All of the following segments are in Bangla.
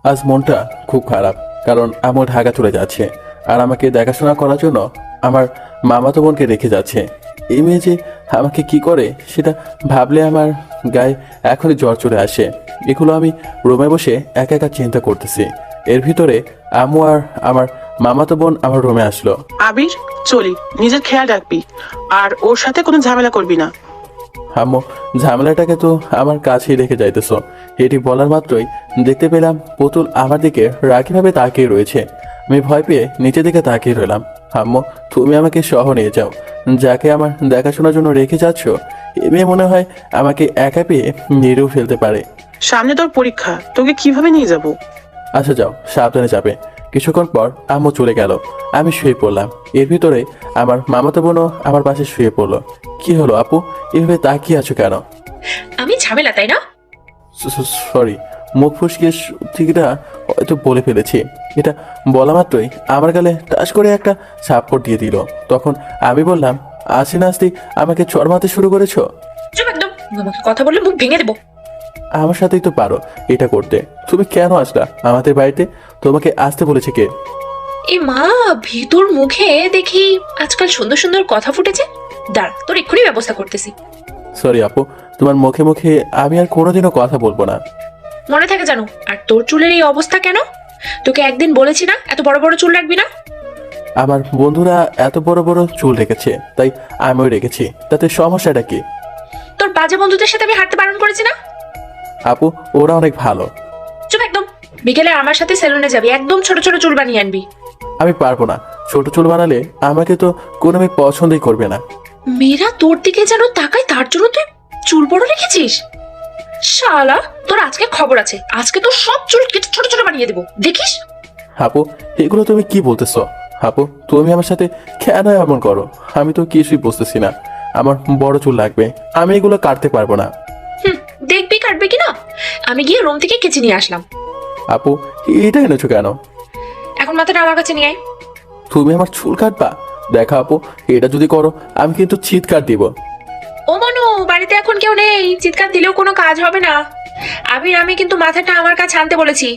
আজ মনটা খুব খারাপ, কারণ আম্মু ঢাকা চলে যাচ্ছে আর আমাকে দেখাশোনা করার জন্য আমার মামাতো বোনকে রেখে যাচ্ছে। এই মেয়ে যে আমাকে কি করে সেটা ভাবলে আমার গায়ে এখনই জ্বর চলে আসে। এগুলো আমি রুমে বসে একা একা চিন্তা করতেছি। এর ভিতরে আম্মু আর আমার মামাতো বোন আমার রুমে আসলো। আবির, চলি, নিজের খেয়াল রাখবি আর ওর সাথে কোনো ঝামেলা করবি না। আম্মু, ঝামেলাটাকে তো আমার কাছেই রেখে যাইতেছো। এটি বলার মাত্রই দেখতে পেলাম পুতুল আমার দিকে রাগীভাবে তাকিয়ে রয়েছে। আমি ভয় পেয়ে নিচের দিকে তাকিয়ে রইলাম। আম্মু, তুমি আমাকে সহ নিয়ে যাও। যাকে আমার দেখাশোনার জন্য রেখে যাচ্ছ, এ মেয়ে মনে হয় আমাকে একা পেয়ে মেরেও ফেলতে পারে। সামনে তোর পরীক্ষা, তোকে কিভাবে নিয়ে যাব? আচ্ছা যাও, সাবধানে যাবে। কিছুক্ষণ পর আম্মু চলে গেল। আমি শুয়ে পড়লাম। এর ভিতরে আমার মামাতো বোনও আমার পাশে শুয়ে পড়লো। কি হলো আপু, এভাবে তাকিয়ে আছো কেন? আমি ঝামেলা, তাই না? সরি, মুখ ফুসকে ঠিকটা হয়তো বলে ফেলেছি। এটা বলা মাত্রই আমার গালে টাচ করে একটা সাপোর্ট দিয়ে দিল। তখন আমি বললাম, আসি না আসতেই আমাকে চড় মারতে শুরু করেছো? চুপ একদম, আমাকে কথা বললে মুখ ভেঙে দেবো। আমার সাথেই তো পারো এটা করতে। তুমি কেন আসলা আমাদের বাড়িতে? তোমাকে আসতে বলেছে কে? এ মা, ভিতর মুখে দেখি আজকাল সুন্দর সুন্দর কথা ফুটেছে। দাঁড়া, তোর এক্ষুনি ব্যবস্থা করতেছি। সরি আপু, তোমার মুখে মুখে আমি আর কোনোদিনও কথা বলবো না। মনে থাকে জানো। আর তোর চুলের এই অবস্থা কেন? তোকে একদিন বলেছি না এত বড় বড় চুল রাখবি না। আমার বন্ধুরা এত বড় বড় চুল রেখেছে, তাই আমিও রেখেছি। তাতে সমস্যাটা কি? তোর বাজে বন্ধুদের সাথে আমি হাঁটতে বারণ করেছি না? আপু, ওরা অনেক ভালো। চুপ একদম। বিকেলে আমার সাথে সেলুনে যাবি, একদম ছোট ছোট চুল বানিয়ে আনবি। আমি পারবো না। ছোট চুল বানালে আমাকে তো কোনো মেয়ে পছন্দই করবে না। মেয়েরা তোর দিকে যেন তাকায়, তার জন্য তুই চুল বড় রেখেছিস? শালা, তোর আজকে খবর আছে। আজকে তোর সব চুল কেটে ছোট ছোট বানিয়ে দেবো, দেখিস। আপু, এগুলো তুমি কি বলতেছো? আপু, তুমি আমার সাথে কেন এমন করো? আমি তো কিছুই বুঝতেছি না। আমার বড় চুল লাগবে, আমি এগুলো কাটতে পারবো না। দেখবি কাটবে কিনা। আমি গিয়ে রুম থেকে কেচে নিয়ে আসলাম। আপু, এটা এনেছো কেন? এখন মাথাটা আমার কাছে নিয়ে আয়। তুমি আমার চুল কাটবা? দেখা আপু, এটা যদি করো আমি কিন্তু চিৎকার দিব। ও মনু, বাড়িতে এখন কেউ নেই, চিৎকার দিলেও কোনো কাজ হবে না। আমি কিন্তু মাথাটা আমার কাছে আনতে বলেছি।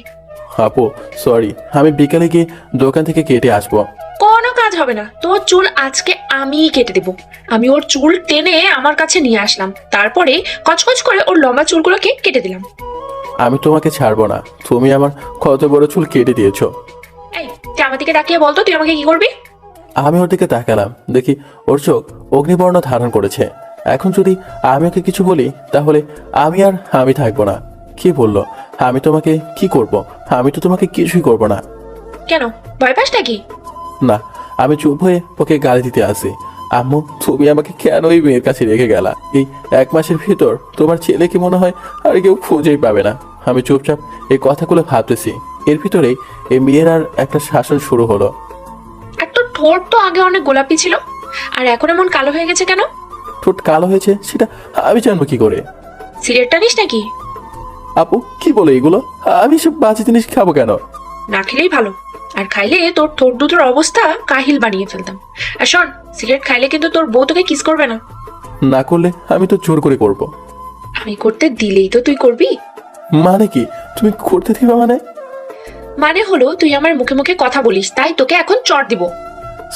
আপু সরি, আমি বিকালে গিয়ে দোকান থেকে কেটে আসবো। কোনো কাজ হবে না, তোর চুল আজকে আমিই কেটে দেবো। আমি ওর চুল টেনে আমার কাছে নিয়ে আসলাম, তারপরে কচকচ করে ওর লম্বা চুলগুলোকে কেটে দিলাম। আমি তোমাকে ছাড়বো না। তুমি আমার কত বড় চুল কেটে দিয়েছো। এই, তুই আমার দিকে তাকিয়ে বলতো তুই আমাকে কি করবি? আমি ওর দিকে তাকালাম, দেখি ওর চোখ অগ্নিবর্ণ ধারণ করেছে। এখন যদি আমি ওকে কিছু বলি তাহলে আমি থাকবো না। কি বললো? আমি তোমাকে কি করব? আমি তো তোমাকে কিছুই করব না। কেন, ভয় পাস নাকি? না, আমি চুপ হয়ে ওকে গালি দিতে আসি। আম্মু, তুমি আমাকে কেন ওই মেয়ের কাছে রেখে গেলা? এই 1 মাসের ভিতর তোমার ছেলেকে মনে হয় আর কেউ খুঁজেই পাবে না। আমি চুপচাপ এই কথাগুলো ভাবতেছি। এর ভিতরেই এই মেয়ের আর একটা শাসন শুরু হলো। আর তোর ঠোঁট তো আগে অনেক গোলাপি ছিল, আর এখন এমন কালো হয়ে গেছে কেন? ঠোঁট কালো হয়েছে সেটা আমি জানবো কি করে? সিগারেটটা নিস নাকি? আপু কি বলে এগুলো? আমি সব বাজে জিনিস খাবো কেন? না খেলেই ভালো। আর খাইলে তোর ঠোঁট দুটোর অবস্থা কাহিল বানিয়ে ফেলতাম। আর শোন, সিগারেট খাইলে কিন্তু তোর বউ তোকে কিস করবে না। না করলে আমি তো জোর করে করব। আমি করতে দিলেই তো তুই করবি। মানে কি? তুমি করতে দিবা মানে? মানে হলো তুই আমার মুখে মুখে কথা বলিস, তাই তোকে এখন চড় দিব।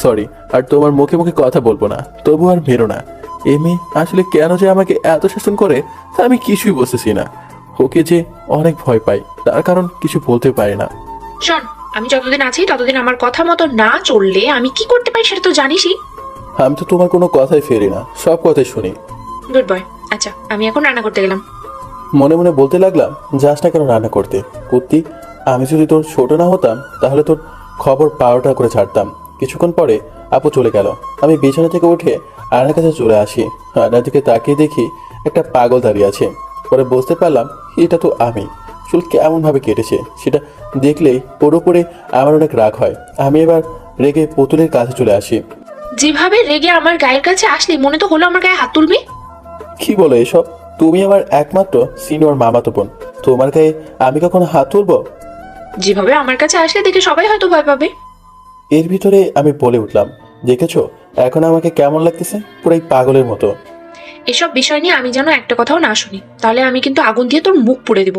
সরি, আর তোমার মুখে মুখে কথা বলবো না। তবু আর মেরো না। এমনি আসলে কেন যে আমাকে এত শাসন করে তা আমি কিছুই বুঝতেছি না। ওকে যে অনেক ভয় পাই, তার কারণ কিছু বলতে পারি না। শোন, আমি যতদিন আছি ততদিন আমার কথা মতো না চললে আমি কি করতে পারি সেটা তো জানিসই। আমি তো তোমার কোনো কথাই ফেরি না, সব কথাই শুনি। Good boy. আচ্ছা, আমি এখন রান্না করতে গেলাম। মনে মনে বলতে লাগলাম, যাস না কেন রান্না করতে? কুত্তি, আমি যদি তোর ছোট না হতাম তাহলে তোর খবর 12টা করে ছাড়তাম। কিছুক্ষণ পরে আপু চলে গেল। আমি বিছানা থেকে উঠে আয়নার কাছে চলে আসি। আয়নার দিকে তাকিয়ে দেখি একটা পাগল দাঁড়িয়ে আছে। পরে বুঝতে পারলাম এটা তো আমি। চুল কেমন ভাবে কেটেছে সেটা দেখলেই পুরোপুরি আমার অনেক রাগ হয়। আমি এবার রেগে পুতুলের কাছে চলে আসি। যেভাবে রেগে আমার গায়ের কাছে আসলি, মনে তো হলো আমার গায়ে হাত তুলবি। কি বলো এসব? তুমি আমার একমাত্র সিনিয়র মামাতো বোন, তোমার গায়ে আমি কখনো হাত তুলবো? যেভাবে আমার কাছে আসলে দেখে সবাই হয়তো ভয় পাবে। এর ভিতরে আমি বলে উঠলাম, দেখেছো এখন আমাকে কেমন লাগতেছে? পুরাই পাগলের মতো। এসব বিষয় নিয়ে আমি যেন একটা কথাও না শুনি, তাহলে আমি কিন্তু আগুন দিয়ে তোর মুখ পুড়ে দেব।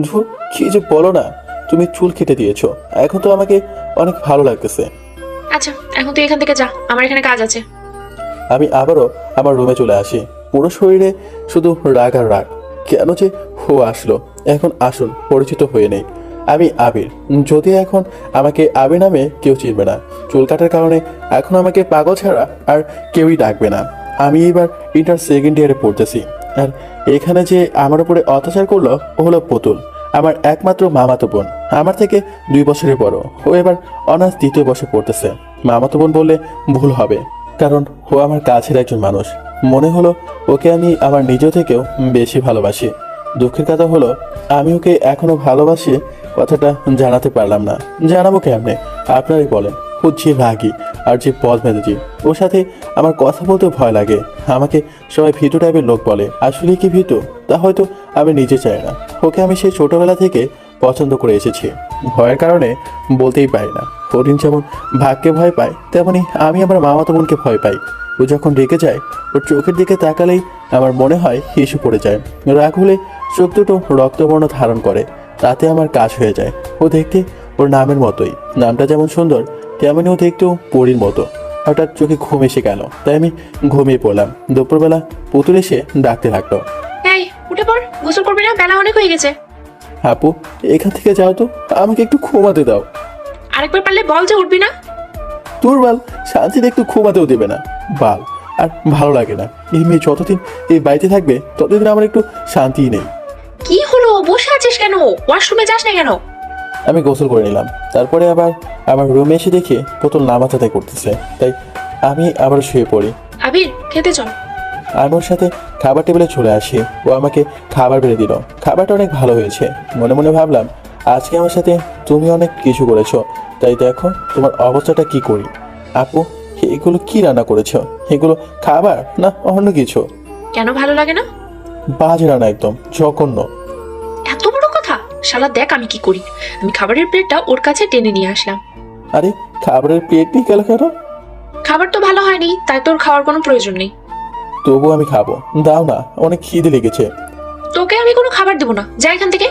ধুর, কি যে বলো না। তুমি চুল কেটে দিয়েছো, এখন তো আমাকে অনেক ভালো লাগতেছে। আচ্ছা এখন তুই এখান থেকে যা, আমার এখানে কাজ আছে। আমি আবারও আমার রুমে চলে আসি। পুরো শরীরে শুধু রাগ আর রাগ। কেন যে আসলো। এখন আসুন পরিচিত হয়ে নেই। আমি আবির। যদি এখন আমাকে আবির নামে কেউ চিনবে না। চুল কাটার কারণে এখন আমাকে পাগল ছাড়া আর কেউই ডাকবে না। আমি এবার ইন্টার সেকেন্ড ইয়ারে পড়তেছি। আর এখানে যে আমার উপরে অত্যাচার করলো ও হলো পুতুল, আমার একমাত্র মামাতো বোন। আমার থেকে 2 বছরের বড়। ও এবার অনার্স 2য় বর্ষে পড়তেছে। মামাতো বোন বললে ভুল হবে, কারণ ও আমার কাছের একজন মানুষ। মনে হলো ওকে আমি আমার নিজের থেকেও বেশি ভালোবাসি। দুঃখের কথা হলো আমি ওকে এখনো ভালোবাসি, কথাটা জানাতে পারলাম না। জানাবো কেমনে আপনারাই বলেন। ও যে রাগী আর যে বদমেজাজি, ওর সাথে আমার কথা বলতে ভয় লাগে। আমাকে সবাই ভীতু টাইপের লোক বলে। আসলে কি ভীতু তা হয়তো আমি নিজে চাই না। ওকে আমি সেই ছোটবেলা থেকে পছন্দ করে এসেছি। ভয়ের কারণে বলতেই পারি না। হরিণ যেমন ভাগকে ভয় পায়, তেমনি আমি আমার মামাতো বোনকে ভয় পাই। ও যখন রেগে যায় ওর চোখের দিকে তাকালেই আমার মনে হয় হিসু পড়ে যায়। রাগ হলে চোখ দুটো রক্তবর্ণ ধারণ করে, তাতে আমার কাজ হয়ে যায়। ও দেখতে ওর নামের মতোই, নামটা যেমন সুন্দর তেমনি ও দেখতেও পরীর মতো। হঠাৎ চোখে ঘুম এসে গেল, তাই আমি ঘুমিয়ে পড়লাম। দুপুরবেলা পুতুল এসে ডাকতে লাগলো, এই উঠে পড়, গোসল করবি না? বেলা অনেক হয়ে গেছে। আপু এখান থেকে যাও তো, আমাকে একটু ঘুমাতে দাও। আরেকবার পারলে বল যে উঠবি না। তোর বাল শান্তিতে একটু ঘুমাতেও দেবে না বাল। আর ভালো লাগে না, এই মেয়ে যতদিন এই বাড়িতে থাকবে ততদিন আমার একটু শান্তিই নেই। কি হলো, বসে আছিস কেন? ওয়াশরুমে যাস না কেন? আমি গোসল করে নিলাম। তারপরে আবার আমার রুমে এসে দেখি পুতুল নামাচাতে করতেছে, তাই আমি আবার শুয়ে পড়ি। আবির খেতে চল। আমি ওর সাথে খাবার টেবিলে চলে আসি। ও আমাকে খাবার বেড়ে দিল। খাবারটা অনেক ভালো হয়েছে। মনে মনে ভাবলাম আজকে আমার সাথে তুমি অনেক কিছু করেছো, তাই দেখো তোমার অবস্থাটা কি করি। আপু এগুলো কি রান্না করেছো? এগুলো খাবার না অন্য কিছু? কেন ভালো লাগে না? বাজে রান্না, একদম জঘন্য। এত বড় কথা! শালা দেখ আমি কি করি। আমি খাবারের প্লেটটা ওর কাছে টেনে নিয়ে আসলাম। আরে খাবারের প্লেট নিয়ে গেল কেন? খাবার তো ভালো হয়নি, তাই তোর খাওয়ার কোনো প্রয়োজন নেই। তবু আমি খাবো, দাও না, অনেক খিদে লেগেছে। তোকে আমি কোনো খাবার দেবো না, যা এখান থেকে।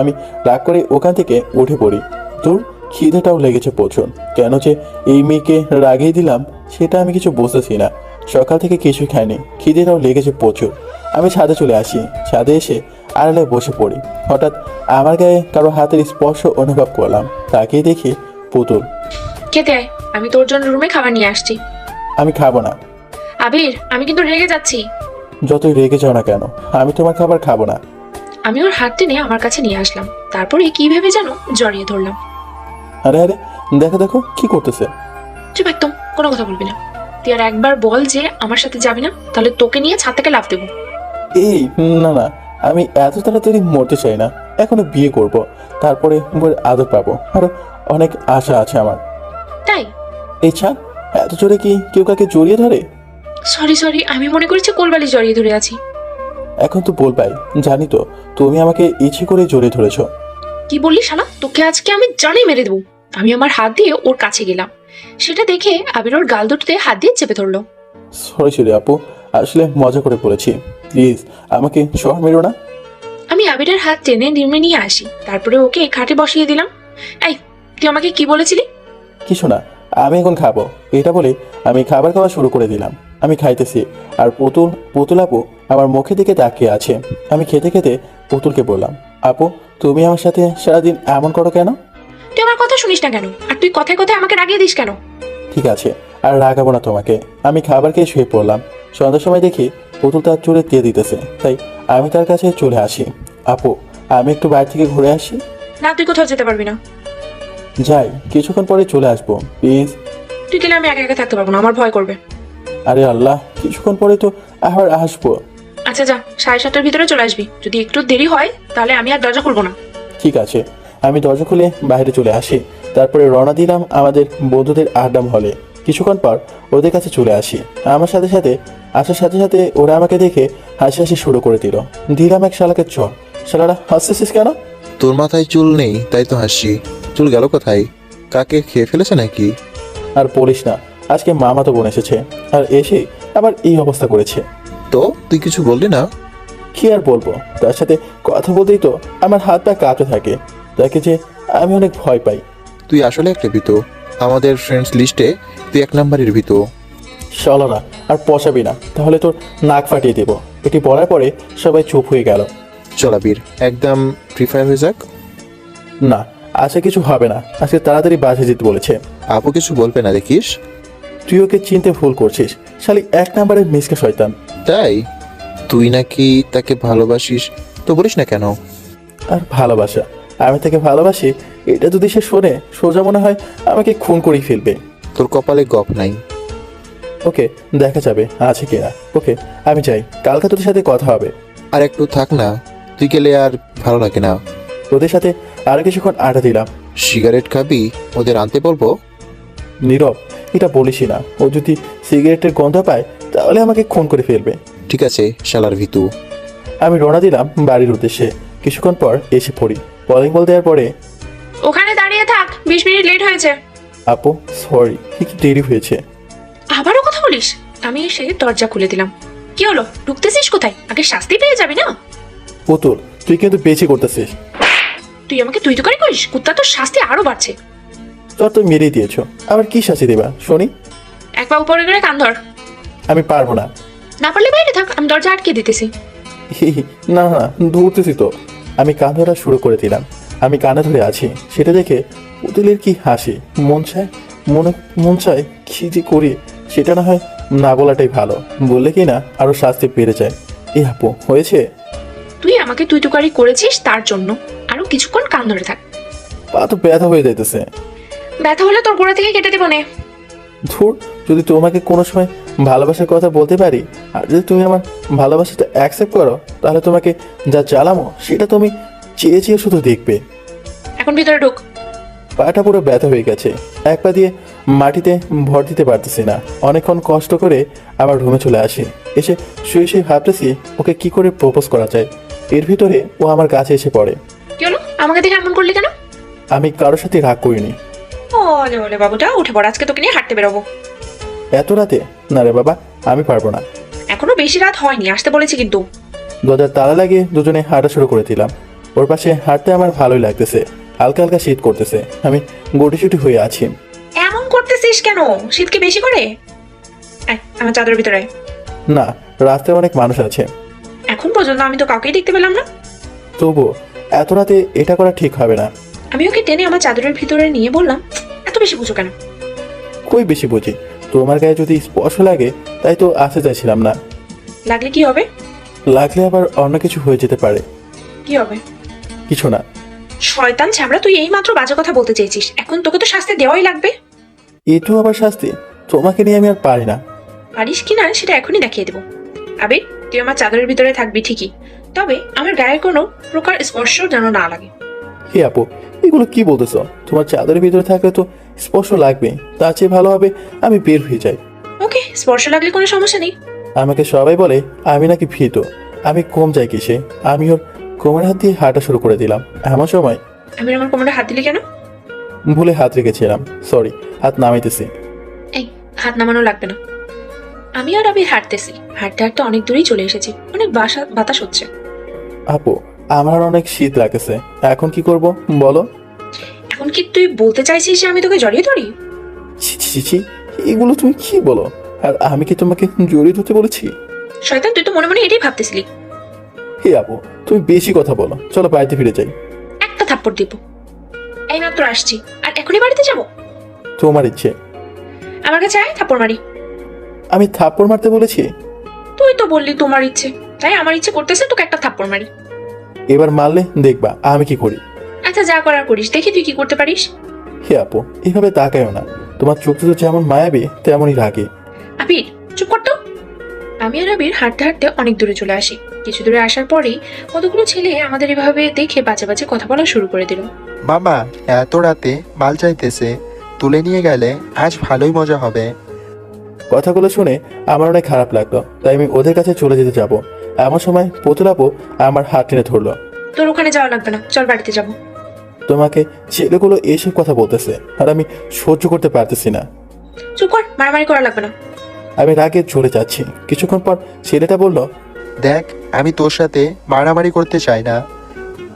আমি রাগ করে ওখান থেকে উঠে পড়ি। তোর খিদেটাও লেগেছে প্রচুর। কেন যে এই মেয়েকে রাগিয়ে দিলাম সেটা আমি কিছু বুঝতেছি না। সকাল থেকে কিছুই খাইনি, খিদেটাও লেগেছে প্রচুর। আমি ছাদে চলে আসি। ছাদে এসে আড়ালে বসে পড়ি। হঠাৎ আমার গায়ে কারো হাতের স্পর্শ অনুভব করলাম। তাকিয়ে দেখি পুতুল। খেতে আয়, আমি তোর জন্য রুমে খাবার নিয়ে আসছি। আমি খাবো না। আবির আমি কিন্তু রেগে যাচ্ছি। যতই রেগে যাও না কেন, আমি তোমার খাবার খাবো না। আমি ওর হাত টেনে আমার কাছে নিয়ে আসলাম, তারপরে কি ভেবে যেন জড়িয়ে ধরলাম। আরে আরে দেখো দেখো কি করতেছে। চুপ একদম, কোনো কথা বলবি না। তুই আর একবার বল যে আমার সাথে যাবি না, তাহলে তোকে নিয়ে ছাদ থেকে লাফ দেবো। এই না না, আমি এত তাড়াতাড়ি মরতে চাই না। এখনো বিয়ে করব, তারপরে বউয়ের আদর পাবো। আরো অনেক আশা আছে আমার। তাই? এই ছাড়, এত জোরে কি কেউ কাকে জড়িয়ে ধরে? সরি, আমি মনে করেছি কোলবালি জড়িয়ে ধরে আছি। এখন তো বলবাই, জানি তো তুমি আমাকে ইচ্ছে করে জড়িয়ে ধরেছো। কি বললি শালা? তোকে আজকে আমি জানি মেরে দেবো। আমি আমার হাত দিয়ে ওর কাছে গেলাম, সেটা দেখে আবির ওর গাল দুটোতে হাত দিয়ে চেপে ধরলো। সরি আপু, আসলে মজা করে বলেছি। প্লিজ আমাকে শহর মেরো না। আমি আবিরের হাত টেনে নির্মে নিয়ে আসি, তারপরে ওকে খাটে বসিয়ে দিলাম। এই তুই আমাকে কি বলেছিলি? কিছু না, আমি এখন খাবো। এটা বলে আমি খাবার খাওয়া শুরু করে দিলাম। আমি খাইতেছি আর পুতুল আপু আমার মুখের দিকে তাকিয়ে আছে। আমি খেতে খেতে পুতুলকে বললাম, আপু তুমি আমার সাথে সারাদিন এমন করো কেন? তুই আমার কথা শুনিস না কেন? আর তুই কথায় কথায় আমাকে রাগিয়ে দিস কেন? ঠিক আছে, আর রাগাবো না তোমাকে। আমি খাবার খেয়ে শুয়ে পড়লাম। সন্ধ্যার সময় দেখি পুতুল তার চুলে দিয়ে দিতেছে, তাই আমি তার কাছে চলে আসি। আপু আমি একটু বাইরে থেকে ঘুরে আসি। না, তুই কোথাও যেতে পারবি না। যাই, কিছুক্ষণ পরে চলে আসবো প্লিজ। তুই গেলে আমি একা একা থাকতে পারবো না, আমার ভয় করবে। আরে আল্লাহ, কিছুক্ষণ পরে তো আবার আসবো। আচ্ছা যা, 7:30টার ভিতরে চলে আসবি। যদি একটু দেরি হয় তাহলে আমি আর দরজা খুলবো না। ঠিক আছে। আমি দরজা খুলে বাইরে চলে আসি। তারপরে রওনা দিলাম আমাদের বন্ধুদের আড্ডা হলে। কিছুক্ষণ পর ওদের কাছে চলে আসি। আমার সাথে সাথে আসার সাথে সাথে ওরা আমাকে দেখে হাসি হাসি শুরু করে দিলাম এক শালাকে চর। শালারা হাসতেছিস কেন? তোর মাথায় চুল নেই তাই তো হাসি। চুল গেল কোথায়? কাকে খেয়ে ফেলেছে নাকি? আর বলিস না, আজকে মামা তো বোন এসেছে, আর এসে আবার এই অবস্থা করেছে। তো তুই কিছু বললি না? কি আর বলবো, তার সাথে কথা বলতেই তো আমার হাত পা কাঁপতে থাকে। তাকে যে আমি অনেক ভয় পাই। তুই আসলে একটা ভীতু। আমাদের ফ্রেন্ডস লিস্টে তুই 1 নম্বরের ভীতু। চলো আর পচাবি না, তাহলে তোর নাক ফাটিয়ে দেবো। এটি বলার পরে সবাই চুপ হয়ে গেল। চল আবির, একদম ফ্রি ফায়ার হয়ে যাক। না, আজকে কিছু হবে না। আজকে তাড়াতাড়ি বাসে যেতে বলেছে। আপু কিছু বলবে না দেখিস। তুই ওকে চিনতে ভুল করছিস। শালি 1 নম্বরের মিসকে শয়তান। তাই তুই নাকি তাকে ভালোবাসিস, তো বলিস না কেন? আর ভালোবাসা, আমি তাকে ভালোবাসি, এটা যদি সে শোনে সোজা মনে হয় আমাকে খুন করেই ফেলবে। তোর কপালে গপ নাই। ওকে, দেখা যাবে আছে কিনা। ওকে, আমি যাই, কালকে তোদের সাথে কথা হবে। আর একটু থাক না, তুই গেলে আর ভালো লাগে না। তোদের সাথে আরো কিছুক্ষণ আড্ডা দিলাম। সিগারেট খাবি? ওদের আনতে বলবো। নীরব, এটা বলিসই না। ও যদি সিগারেটের গন্ধ পায় তাহলে আমাকে খুন করে ফেলবে। ঠিক আছে শালার ভীতু। আমি রওনা দিলাম বাড়ির উদ্দেশ্যে। কিছুক্ষণ পর এসে পড়ি। কলিং বল দেওয়ার পরে, ওখানে দাঁড়িয়ে থাক, 20 মিনিট লেট হয়েছে। আপু সরি, একটু দেরি হয়েছে। আবারও কথা বলিস? আমি এসে দরজা খুলে দিলাম। কি হলো, ঢুকতেছিস কোথায়? আগে শাস্তি পেয়ে যাবি না? পুতুল, তুই কিন্তু বেশি করতেছিস। তুই আমাকে তুই তো করিস, কুত্তা তোর শাস্তি আরো বাড়ছে। তোর তো মেরেই দিয়েছো, আবার কি শাস্তি দেবা শুনি? এক পা উপরে করে কান ধর। আমি পারবো না। না পারলে বাইরে থাক, আমি দরজা আটকে দিতেছি। না না, ধরতেছি তো। আমি কান ধরা শুরু করে দিলাম। আমি কানে ধরে আছি, সেটা দেখে পুতুলের কি হাসি। মন চায় কি যে করি, সেটা না হয় না বলাটাই ভালো। বললে কি না আরো শাস্তি বেড়ে যায়। এই আপু হয়েছে। তুই আমাকে তুই তুকারি করেছিস, তার জন্য আরো কিছুক্ষণ কান ধরে থাক। পা তো ব্যথা হয়ে যাইতেছে। ব্যথা হলে তোর গোড়া থেকে কেটে দেবো নে। ধুর, যদি তোমাকে কোনো সময় ভালোবাসার কথা বলতে পারি, আর যদি তুমি আমার ভালোবাসাটা অ্যাকসেপ্ট করো, তাহলে তোমাকে যা জ্বালামো সেটা তুমি চেয়ে চেয়ে শুধু দেখবে। এখন ভিতরে ঢুক। পাটা পুরো ব্যথা হয়ে গেছে। এক পা দিয়ে মাটিতে ভর দিতে পারতেছি না। অনেকক্ষণ কষ্ট করে আমার রুমে চলে আসি। এসে শুয়ে শুয়ে ভাবতেছি ওকে কি করে প্রপোজ করা যায়। এর ভিতরে ও আমার কাছে এসে পড়ে। কি হলো, আমাকে দেখে এমন করলি কেন? আমি কারোর সাথে রাগ করিনি। ওলে ওলে বাবুটা, উঠে পড়, আজকে তোকে নিয়ে হাঁটতে বেরোবো। এত রাতে? না রে বাবা, আমি পারবো না। এখনো বেশি রাত হয়নি, আসতে বলেছি কিন্তু। দরজার তালা লাগিয়ে দুজনে হাঁটা শুরু করে দিলাম। ওর পাশে হাঁটতে আমার ভালোই লাগতেছে। হালকা হালকা শীত করতেছে। আমি গুটিসুটি হয়ে আছি। এমন করতেছিস কেন? শীত কি বেশি করে? আয়, আমার চাদরের ভিতরে আয়। না, রাস্তায় অনেক মানুষ আছে। এখন পর্যন্ত আমি তো কাউকেই দেখতে পেলাম না। তবুও এত রাতে এটা করা ঠিক হবে না। আমি ওকে টেনে আমার চাদরের ভিতরে নিয়ে বললাম, এত বেশি বুঝো কেন? কই বেশি বুঝি, তোমার গায়ে যদি স্পর্শ লাগে তাই তো আসতে চাইছিলাম না। লাগলে কি হবে? লাগলে আবার অন্য কিছু হয়ে যেতে পারে। কি হবে? কিছু না। শয়তান ছাবড়া, তুই এই মাত্র বাজে কথা বলতে চেয়েছিস, এখন তোকে তো শাস্তি দেওয়াই লাগবে। এটু আবার শাস্তি? তোমাকে নিয়ে আমি আর পারি না। পারিস কি না সেটা এখনই দেখিয়ে দেবো। আবির, তুই আমার চাদরের ভিতরে থাকবি ঠিকই, তবে আমার গায়ে কোনো প্রকার স্পর্শ যেন না লাগে। হে আপু, এগুলো কি বলতেছো? তোমার চাদরের ভিতরে থাকলে তো স্পর্শ লাগবে। তার চেয়ে ভালো হবে আমি বের হয়ে যাই। ওকে, স্পর্শ লাগলে কোনো সমস্যা নেই। আমাকে সবাই বলে আমি নাকি ভীত। আমি কম যাই কিসে? আমি ওর কোমর হাত দিয়ে হাঁটা শুরু করে দিলাম। এমন সময় আবির আমার কোমরে হাত দিলি কেন? ভুলে হাত রেখেছিলাম, সরি। হাত নামাইতেছি। এই, হাত নামানো লাগবে না। আমি আর আবির হাঁটতেছি, হাঁটতে হাঁটতে অনেক দূরেই চলে এসেছি। অনেক বাতাস হচ্ছে। আপু, আমার অনেক শীত লাগতেছে। এখন কি করব বলো? এখন কি তুই বলতে চাইছিস যে আমি তোকে জড়িয়ে ধরি? ছি ছি ছি ছি, এগুলো তুমি কি বলো? আর আমি কি তোমাকে জড়িয়ে ধরতে বলেছি? শয়তান, তুই তো মনে মনে এটাই ভাবতেছিলি। হে আপু, তুমি বেশি কথা বলো। চলো বাড়িতে ফিরে যাই। একটা থাপ্পড় দিব। এই মাত্র আসছি, আর এখনই বাড়িতে যাব? তোমার ইচ্ছে। আমার কাছে আয়, থাপ্পড় মারি। আমি থাপ্পড় মারতে বলেছি? তুই তো বললি তোমার ইচ্ছে, তাই আমার ইচ্ছে করতেছে তোকে একটা থাপ্পড় মারি। এবার মারলে দেখবা আমি কি করি। আচ্ছা, যা করার করিস, দেখি তুই কি করতে পারিস। হে আপু, এইভাবে তাকায়ও না। তোমার চোখ তো যেমন মায়াবী তেমনই লাগে। আবির, চুপ কর তো। আমি আর আবির হাঁটতে হাঁটতে অনেক দূরে চলে আসি। কিছু দূরে আসার পরেই কতগুলো ছেলে আমাদের এভাবে দেখে বাজে বাজে কথা বলা শুরু করে দিল। মামা এত রাতে মাল চাইতেছে, তুলে নিয়ে গেলে আজ ভালোই মজা হবে। কথাগুলো শুনে আমার অনেক খারাপ লাগলো, তাই আমি ওদের কাছে চলে যেতে যাব। এমন সময় পুতুল আপু আমার হাত টেনে ধরলো। তোর ওখানে যাওয়া লাগবে না, চল বাড়িতে যাব। তোমাকে ছেলেগুলো এইসব কথা বলতেছে আর আমি সহ্য করতে পারতেছি না। চুপ কর, মারামারি করা লাগবে না। আমি রাগে চলে যাচ্ছি। কিছুক্ষণ পর ছেলেটা বলল, দেখ, আমি তোর সাথে মারামারি করতে চাই না,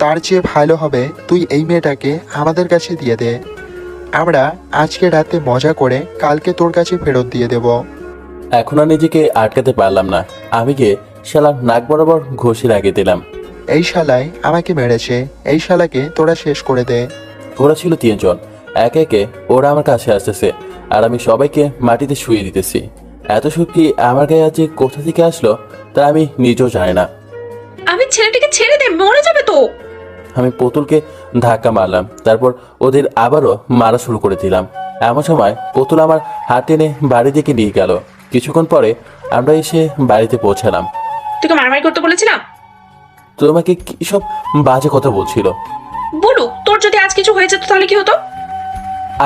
তার চেয়ে ভালো হবে তুই এই মেয়েটাকে আমাদের কাছে দিয়ে দে। আমরা আজকে রাতে মজা করে কালকে তোর কাছে ফেরত দিয়ে দেব। এখন আর নিজেকে আটকাতে পারলাম না। আমি গিয়ে শালার নাক বরাবর ঘষি লাগিয়ে দিলাম। এই শালাই আমাকে মেরেছে, এই শালাকে তোরা শেষ করে দে। ওরা ছিল 3 জন। একে একে ওরা আমার কাছে আসতেছে আর আমি সবাইকে মাটিতে শুয়ে দিতেছি। এত শক্তি আমার গায়ে আজ যে কোথা থেকে আসলো তা আমি নিজেও জানি না। আমি ছেলেটাকে ছেড়ে দে, মরে যাবে তো। আমি পুতুলকে ধাক্কা মারলাম, তারপর ওদের আবারও মারা শুরু করে দিলাম। এমন সময় পুতুল আমার হাত টেনে বাড়ি দিকে নিয়ে গেল। কিছুক্ষণ পরে আমরা এসে বাড়িতে পৌঁছালাম। তোকে মারামারি করতে বলেছিলাম? তোমাকে কি সব বাজে কথা বলছিল? বলু, তোর যদি আজ কিছু হয়ে যেত তাহলে কি হতো?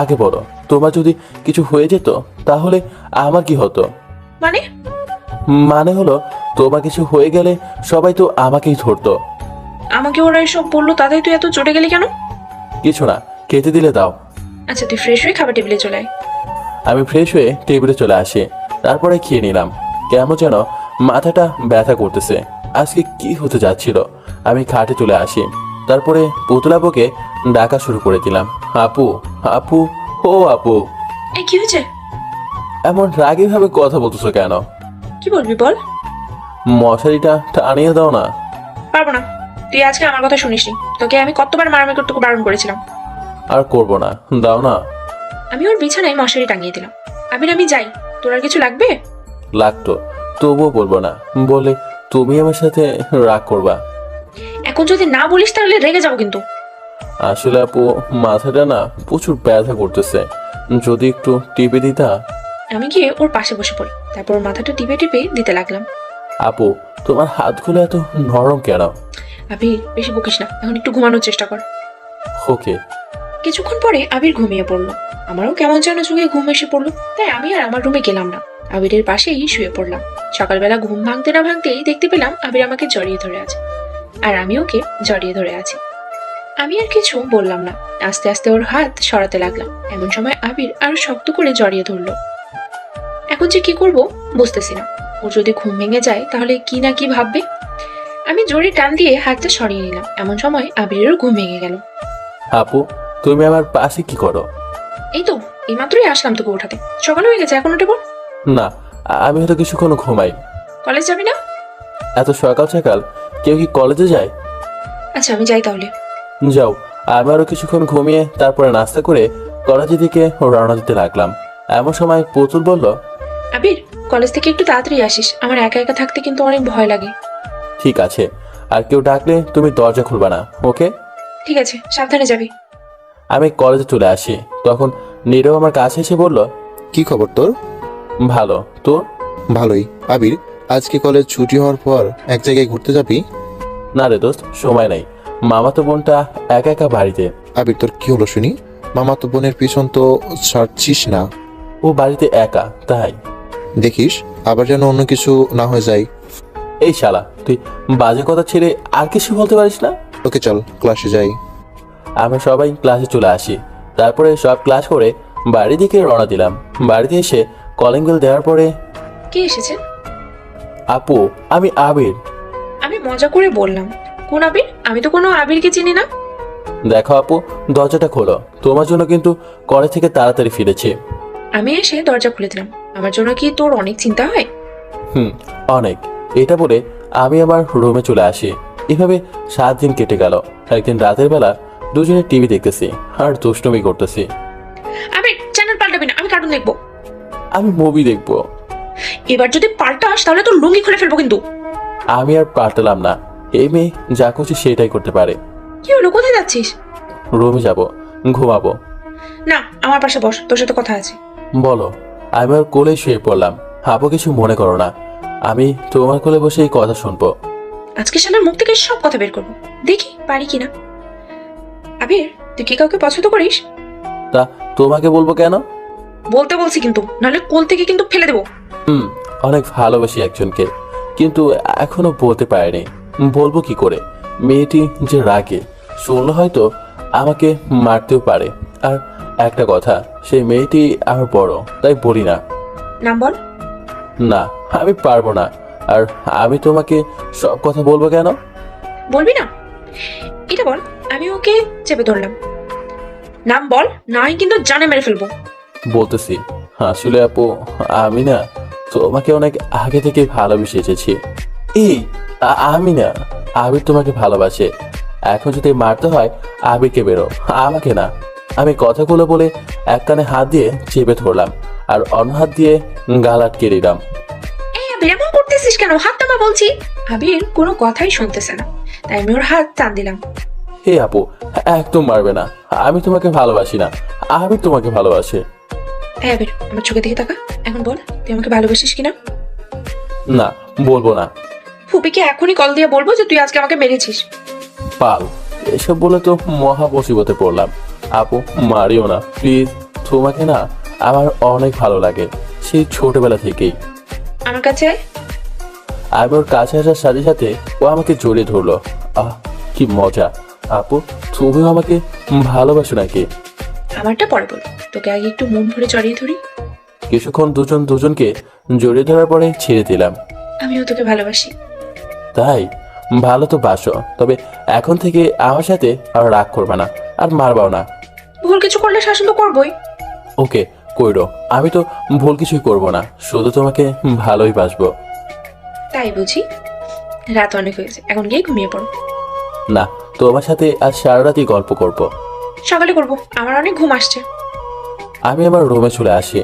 আগে বলো, তোমার যদি কিছু হয়ে যেত তাহলে আমার কি হতো? মানে? মানে হলো তোমার কিছু হয়ে গেলে সবাই তো আমাকেই ধরতো। আমাকে ওরা এসব বললো, তাতেই তুই এত চটে গেলি কেন? কিছু না, খেতে দিলে দাও। আচ্ছা, তুই ফ্রেশ হয়ে খাবার টেবিলে চলে আয়। আমি ফ্রেশ হয়ে টেবিলে চলে আসি, তারপরে খেয়ে নিলাম। কেমন যেন মাথাটা ব্যথা করতেছে। আজকে কি হতে যাচ্ছিল? আমি খাটে চলে আসি, তারপরে পুতুলাপুকে ডাকা শুরু করে দিলাম। আপু, আপু, ও আপু। এই কি হয়েছে? এমন রাগী ভাবে কথা বলতেছো কেন? কি বলবি বল। মশারিটা টানিয়ে দাও না। পারবো না। তুই আজকে আমার কথা শুনিসনি। তোকে আমি কতবার মারামারি করতে বারণ করেছিলাম। আর করবো না, দাও না। আমি ওর বিছানায় মশারি টাঙিয়ে দিলাম। আবির, আমি যাই। তোর আর কিছু লাগবে? লাগতো, তবুও বলবো না। বলে তুমি আমার সাথে রাগ করবা? এখন যদি না বলিস তাহলে রেগে যাবো কিন্তু। আসলে আপু, মাথাটা না প্রচুর ব্যথা করতেছে, যদি একটু টিপে দিতা। আমি গিয়ে ওর পাশে বসে পড়ি, তারপর ওর মাথাটা টিপে টিপে দিতে লাগলাম। আপু, তোমার হাতগুলো এত নরম কেন? আবির, বেশি বকিস না, এখন একটু ঘুমানোর চেষ্টা কর। ওকে। কিছুক্ষণ পরে আবির ঘুমিয়ে পড়লো। আমারও কেমন যেন চোখে ঘুম এসে পড়লো, তাই আমি আর আমার রুমে গেলাম না, আবিরের পাশেই শুয়ে পড়লাম। সকালবেলা ঘুম ভাঙতে না ভাঙতেই দেখতে পেলাম আবির আমাকে জড়িয়ে ধরে আছে, আর আমি ওকে জড়িয়ে ধরে আছি। আমি আর কিছু বললাম না, আস্তে আস্তে ওর হাত সরাতে লাগলাম। এমন সময় আবির আরো শক্ত করে জড়িয়ে ধরলো। এখন যে কি করব বুঝতেছি না। ও যদি ঘুম ভেঙে যায় তাহলে কি না কি ভাববে। আমি জোরে টান দিয়ে হাতটা সরিয়ে নিলাম। এমন সময় আবিরেরও ঘুম ভেঙে গেল। আপু, তুমি আমার পাশে কি করো? এই তো এইমাত্রই আসলাম তোকে ওঠাতে। সকাল হয়ে গেছে, এখন উঠে পড়। না, আমি হয়তো কিছুক্ষণ ঘুমাই। কলেজ যাবি না? এত সকাল সকাল কেউ কি কলেজে যায়? আচ্ছা, আমি যাই তাহলে। যাও। আমি আরো কিছুক্ষণ ঘুমিয়ে তারপরে নাস্তা করে কলেজের দিকে রওনা দিতে লাগলাম। এমন সময় পুতুল বলল, আবির, কলেজ থেকে একটু তাড়াতাড়ি আসিস, আমার একা একা থাকতে কিন্তু অনেক ভয় লাগে। ঠিক আছে, আর কেউ ডাকলে তুমি দরজা খুলবা না, ওকে? ঠিক আছে, সাবধানে যাবি। আমি কলেজে চলে আসি, তখন নীরব আমার কাছে এসে বলল, কি খবর তোর? ভালো, তোর? ভালোই। আবির, আজকে কলেজ ছুটি হওয়ার পর এক জায়গায় ঘুরতে যাবি? না রে দোস্ত, সময় নাই। মামাতো বোনটা একা একা বাড়িতে। আবির, তোর কি হলো শুনি? মামাতো বোনের পিছন তো ছাড়ছিস না। ও বাড়িতে একা, তাই। দেখিস আবার যেন অন্য কিছু না হয়ে যায়। এই শালা, তুই বাজে কথা ছেড়ে আর কিছু বলতে পারিস না? ওকে, চল ক্লাসে যাই। আমরা সবাই ক্লাসে চলে আসি, তারপরে সব ক্লাস করে বাড়ির দিকে রওনা দিলাম। বাড়িতে এসে কলিং বেল দেওয়ার পরে, কে এসেছে? আপু, আমি আবির। আমি মজা করে বললাম, কোন আবির? আমি তো কোনো আবিরকে চিনি না। দেখো আপু, দরজাটা খোলো, তোমার জন্য কিন্তু কলেজ থেকে তাড়াতাড়ি ফিরেছি। আমি এসে দরজা খুলে দিলাম। আমার জন্য কি তোর অনেক চিন্তা হয়? অনেক। এটা বলে আমি আমার রুমে চলে আসি। এভাবে 7 দিন কেটে গেল। একদিন রাতের বেলা দুজনে টিভি দেখতেছি আর দুষ্টুমি করতেছি। আবির, চ্যানেল পাল্টাবি না, আমি কার্টুন দেখবো। আমি মুভি দেখবো। এবার যদি পাল্টাস তাহলে তোর লুঙ্গি খুলে ফেলবো কিন্তু। আমি আর পারতাম না। এই মেয়ে যা করছে সেটাই করতে পারে। কি হলো, কোথায় যাচ্ছিস? রুমে যাব, ঘুমাবো। না, আমার পাশে বস, তোর সাথে কথা আছে। বলো। আমি আর কোলে শুয়ে পড়লাম। আপু, কিছু মনে করো না, আমি তোমার কোলে বসে এই কথা শুনবো। আজকে শালার মুখ থেকে সব কথা বের করবো, দেখি পারি কিনা। আবির, তুই কি কাউকে পছন্দ করিস? তা তোমাকে বলবো কেন? বলতে বলছি কিন্তু, নাহলে কোল থেকে কিন্তু ফেলে দেবো। অনেক ভালোবাসি একজনকে, কিন্তু এখনো বলতে পারিনি। বলবো কি করে? মেয়েটি যে রাগে, শুনলে হয়তো আমাকে মারতেও পারে। আর একটা কথা, সেই মেয়েটি আমার বড়, তাই বলি না। নাম বল। না, আমি পারবো না। আর আমি তোমাকে সব কথা বলবো কেন? বলবি না? এটা বল। আমি ওকে চেপে ধরলাম। নাম বল, নাই কিন্তু জানে মেরে ফেলবো। বলতেছি, আসলে আপু আমি না তোমাকে অনেক আগে থেকে ভালোবেসে এসেছি। এই আমি না, আবির তোমাকে ভালোবাসে। এখন যদি মারতে হয় আবিরকে বেরো, আমাকে না। আমি কথাগুলো বলে এক কানে হাত দিয়ে চেপে ধরলাম আর অন্য হাত দিয়ে গাল আটকে দিলাম। এই আবির, এমন করতেছিস কেন? হাত নামা বলছি। আবির কোনো কথাই শুনতেছে না, তাই আমি ওর হাত টান দিলাম। হে আপু, একদম মারবে না। আমি তোমাকে ভালোবাসি না, আবির তোমাকে ভালোবাসে। এই আবির, আমার চোখের দিকে তাকা। এখন বল, তুই আমাকে ভালোবাসিস কিনা? না, বলবো না। ফুপিকে এখনই কল দিয়ে বলবো যে তুই আজকে আমাকে মেরেছিস। পাল, এসব বলে তো মহা মুসিবতে পড়লাম। আপু মারিও না প্লিজ, তোমাকে না আমার অনেক ভালো লাগে, সেই ছোটবেলা থেকেই। আমার কাছে আয়। আমি ওর কাছে আসার সাথে সাথে ও আমাকে জড়িয়ে ধরলো। আহ, কি মজা। আপু তুমিও আমাকে ভালোবাসো নাকি? আমারটা পরে বল, তোকে আগে একটু মন ভরে জড়িয়ে ধরি। কিছুক্ষণ দুজন দুজনকে জড়িয়ে ধরার পরে ছেড়ে দিলাম। আমিও তোকে ভালোবাসি। তাই? ভালো তো বাসো, তবে এখন থেকে আমার সাথে আর রাগ করবে না, আর মারবাও না। ভুল কিছু করলে শাসন তো করবোই। ওকে কইরো, আমি তো ভুল কিছুই করব না, শুধু তোমাকে ভালোই বাসবো। তাই বুঝি? রাত অনেক হয়েছে, এখন গিয়ে ঘুমিয়ে পড়ো। না, তোমার সাথে আজ সারা রাতই গল্প করব। সকালে করবো, আমার অনেক ঘুম আসছে। আমি আমার রুমে চলে আসি।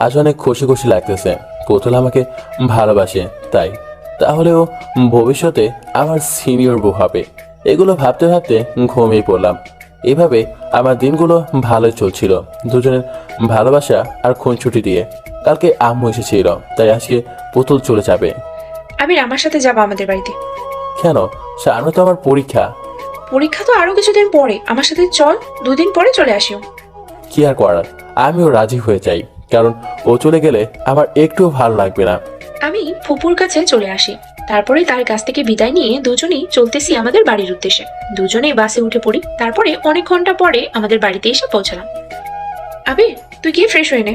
আজ অনেক খুশি খুশি লাগতেছে, পুতুল আমাকে ভালোবাসে। তাই তাহলেও ভবিষ্যতে আমার সিনিয়র বউ হবে। এগুলো ভাবতে ভাবতে ঘুমিয়ে পড়লাম। এভাবে আমার দিনগুলো ভালোই চলছিল, দুজনের ভালোবাসা আর খুনছুটি দিয়ে। কালকে আম্মু এসেছিল, তাই আজকে পুতুল চলে যাবে। আবির, আমার সাথে যাবো আমাদের বাড়িতে। কেন? সামনে তো আমার পরীক্ষা। পরীক্ষা তো আরো কিছুদিন পরে, আমার সাথে চল, 2 দিন পরে চলে আসিও। কি আর করার, আমিও রাজি হয়ে যাই, কারণ ও চলে গেলে আমার একটুও ভালো লাগবে না। আমি ফুপুর কাছে চলে আসি। তারপরে তার কাছ থেকে বিদায় নিয়ে দুজনেই চলতেছি আমাদের বাড়ির উদ্দেশ্যে। দুজনেই বাসে উঠে পড়ি। তারপরে অনেক ঘন্টা পরে আমাদের বাড়িতে এসে পৌঁছালাম। আবির, তুই গিয়ে ফ্রেশ হয়ে নে।